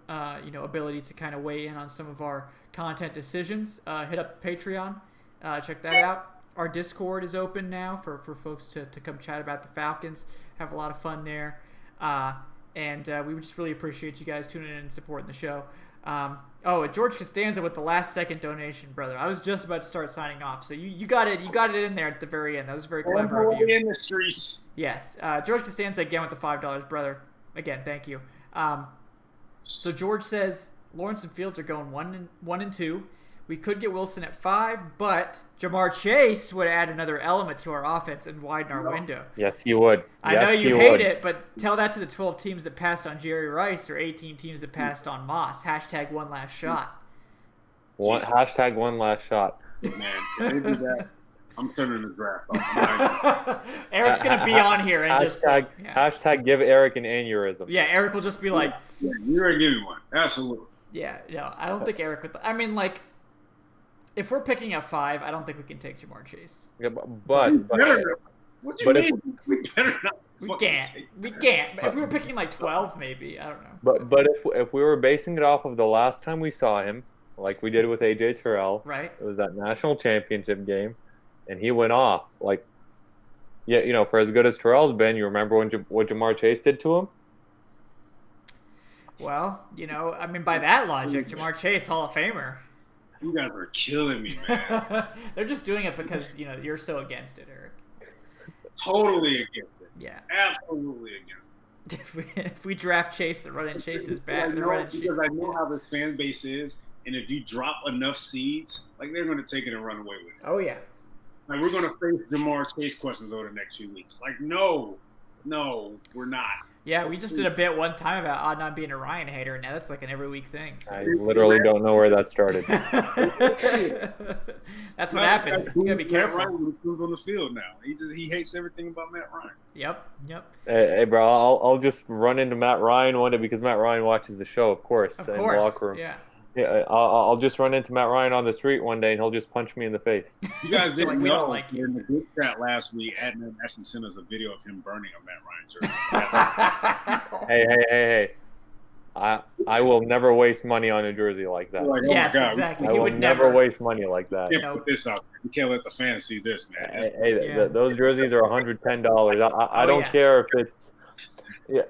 ability to kind of weigh in on some of our content decisions. Hit up Patreon, check that out. Our Discord is open now for folks to come chat about the Falcons. Have a lot of fun there. And we would just really appreciate you guys tuning in and supporting the show. George Costanza with the last second donation, brother. I was just about to start signing off, so you got it in there at the very end. That was very clever of you. In the streets. Yes, George Costanza again with the $5, brother. Again, thank you. So George says Lawrence and Fields are going 1-2. We could get Wilson at 5, but Jamar Chase would add another element to our offense and widen our window. Yes, he would. I know you hate it, but tell that to the 12 teams that passed on Jerry Rice or 18 teams that passed on Moss. # one last shot. One last shot. Man, can they do that? I'm turning the draft off. Eric's going to be on here and # give Eric an aneurysm. Yeah, Eric will just be like. Yeah, you're going to give me one. Absolutely. Yeah, no, I don't think Eric would. I mean, if we're picking at 5, I don't think we can take Jamar Chase. Yeah, but what do you mean? We better not. We can't. But if we were picking 12, maybe, I don't know. But if we were basing it off of the last time we saw him, like we did with AJ Terrell, right? It was that national championship game, and he went off. For as good as Terrell's been, you remember what Jamar Chase did to him? Well, by that logic, Jamar Chase, Hall of Famer. You guys are killing me, man. They're just doing it because, you're so against it, Eric. Totally against it. Yeah. Absolutely against it. If we draft Chase, the run-in Chase is bad. Because I know how this fan base is, and if you drop enough seeds, they're going to take it and run away with it. Oh, yeah. We're going to face Jamar Chase questions over the next few weeks. No, we're not. Yeah, we just did a bit one time about Adnan being a Ryan hater, and now that's an every week thing. So. I literally don't know where that started. That's what happens. You gotta be careful. Matt Ryan was on the field now. He hates everything about Matt Ryan. Yep. Hey, bro, I'll just run into Matt Ryan one day because Matt Ryan watches the show, of course, in the locker room. Yeah, I'll just run into Matt Ryan on the street one day, and he'll just punch me in the face. You guys didn't know in the group chat last week, Adnan actually sent us a video of him burning a Matt Ryan jersey. Hey. I will never waste money on a jersey like that. Yes, exactly. I will never waste money like that. You can't put this out there. You can't let the fans see this, man. Those jerseys are $110. I don't care if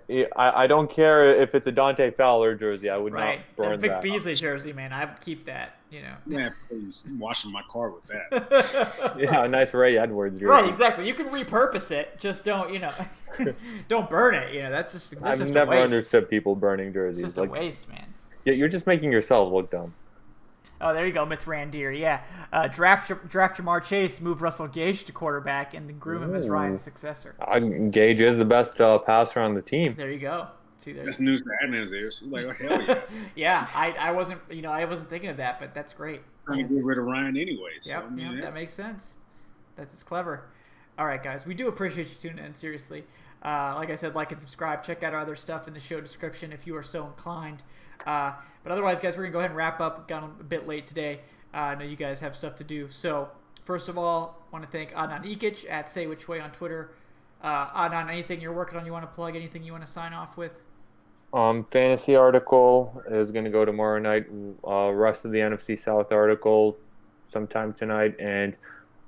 Yeah, I don't care if it's a Dante Fowler jersey. I would Right. not The burn Vic that. Beasley jersey, man. I would keep that, Man, please, I'm washing my car with that. Yeah, a nice Ray Edwards jersey. Right, exactly. You can repurpose it. Just don't, don't burn it. That's just I've just never a waste. understood people burning It's jerseys. just a waste, man. Yeah, you're just making yourself look dumb. Oh, there you go, Mitch Randier. Yeah, draft Jamar Chase, move Russell Gage to quarterback, and then groom him as Ryan's successor. Gage is the best passer on the team. There you go. See, there. That's news to Adnan's ears. Like, oh, hell yeah. Yeah, I wasn't thinking of that, but that's great. Trying to get rid of Ryan anyway. So, Yep, yeah. that makes sense. That's clever. All right, guys, we do appreciate you tuning in. Seriously, like I said, like and subscribe. Check out our other stuff in the show description if you are so inclined. But otherwise, guys, we're gonna go ahead and wrap up. Got a bit late today. I know you guys have stuff to do. So first of all, I want to thank Adnan Ikic at Say Which Way on Twitter. Adnan, anything you're working on? You want to plug? Anything you want to sign off with? Fantasy article is going to go tomorrow night. Rest of the NFC South article sometime tonight. And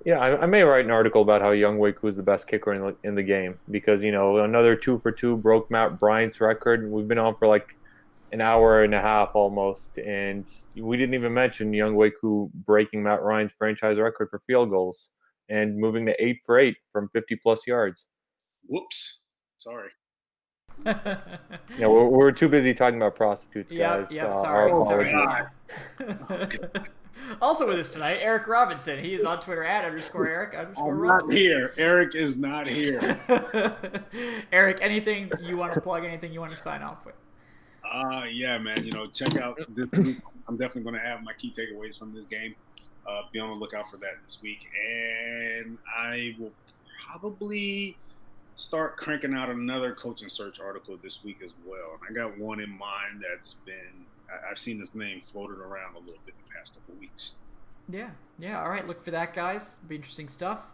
yeah, I may write an article about how Young Waku is the best kicker in the game because, another 2 for 2 broke Matt Bryant's record. We've been on for like an hour and a half almost. And we didn't even mention Young Waku breaking Matt Ryan's franchise record for field goals and moving to 8 for 8 from 50 plus yards. Whoops. Sorry. Yeah, we're too busy talking about prostitutes, guys. Yep, sorry. God. Also with us tonight, Eric Robinson. He is on Twitter at @Eric_Robinson. I'm not here. Eric is not here. Eric, anything you want to plug? Anything you want to sign off with? Yeah, man. Check out this week. I'm definitely going to have my key takeaways from this game. Be on the lookout for that this week, and I will probably start cranking out another coaching search article this week as well. And I got one in mind I've seen this name floated around a little bit the past couple weeks. Yeah. All right, look for that, guys. Be interesting stuff.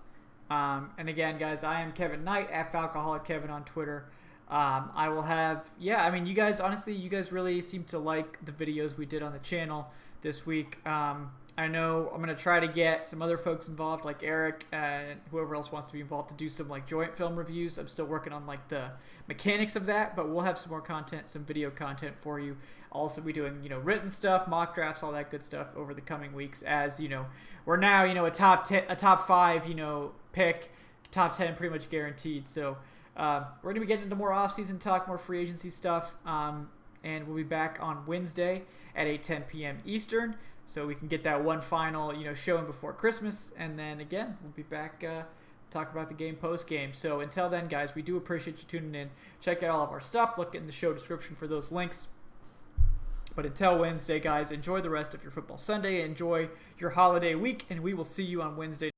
And again, guys, I am Kevin Knight at Falcoholic Kevin on Twitter. I will have, you guys, honestly, you guys really seem to like the videos we did on the channel this week. I know I'm going to try to get some other folks involved, like Eric and whoever else wants to be involved, to do some like joint film reviews. I'm still working on like the mechanics of that, but we'll have some more content, some video content for you. I'll also be doing, written stuff, mock drafts, all that good stuff over the coming weeks as, we're now, a top 5, pick, top 10 pretty much guaranteed. So we're going to be getting into more off-season talk, more free agency stuff, and we'll be back on Wednesday at 8:10 p.m. Eastern. So we can get that one final, showing before Christmas, and then again we'll be back talk about the game post game. So until then, guys, we do appreciate you tuning in. Check out all of our stuff. Look in the show description for those links. But until Wednesday, guys, enjoy the rest of your football Sunday. Enjoy your holiday week, and we will see you on Wednesday.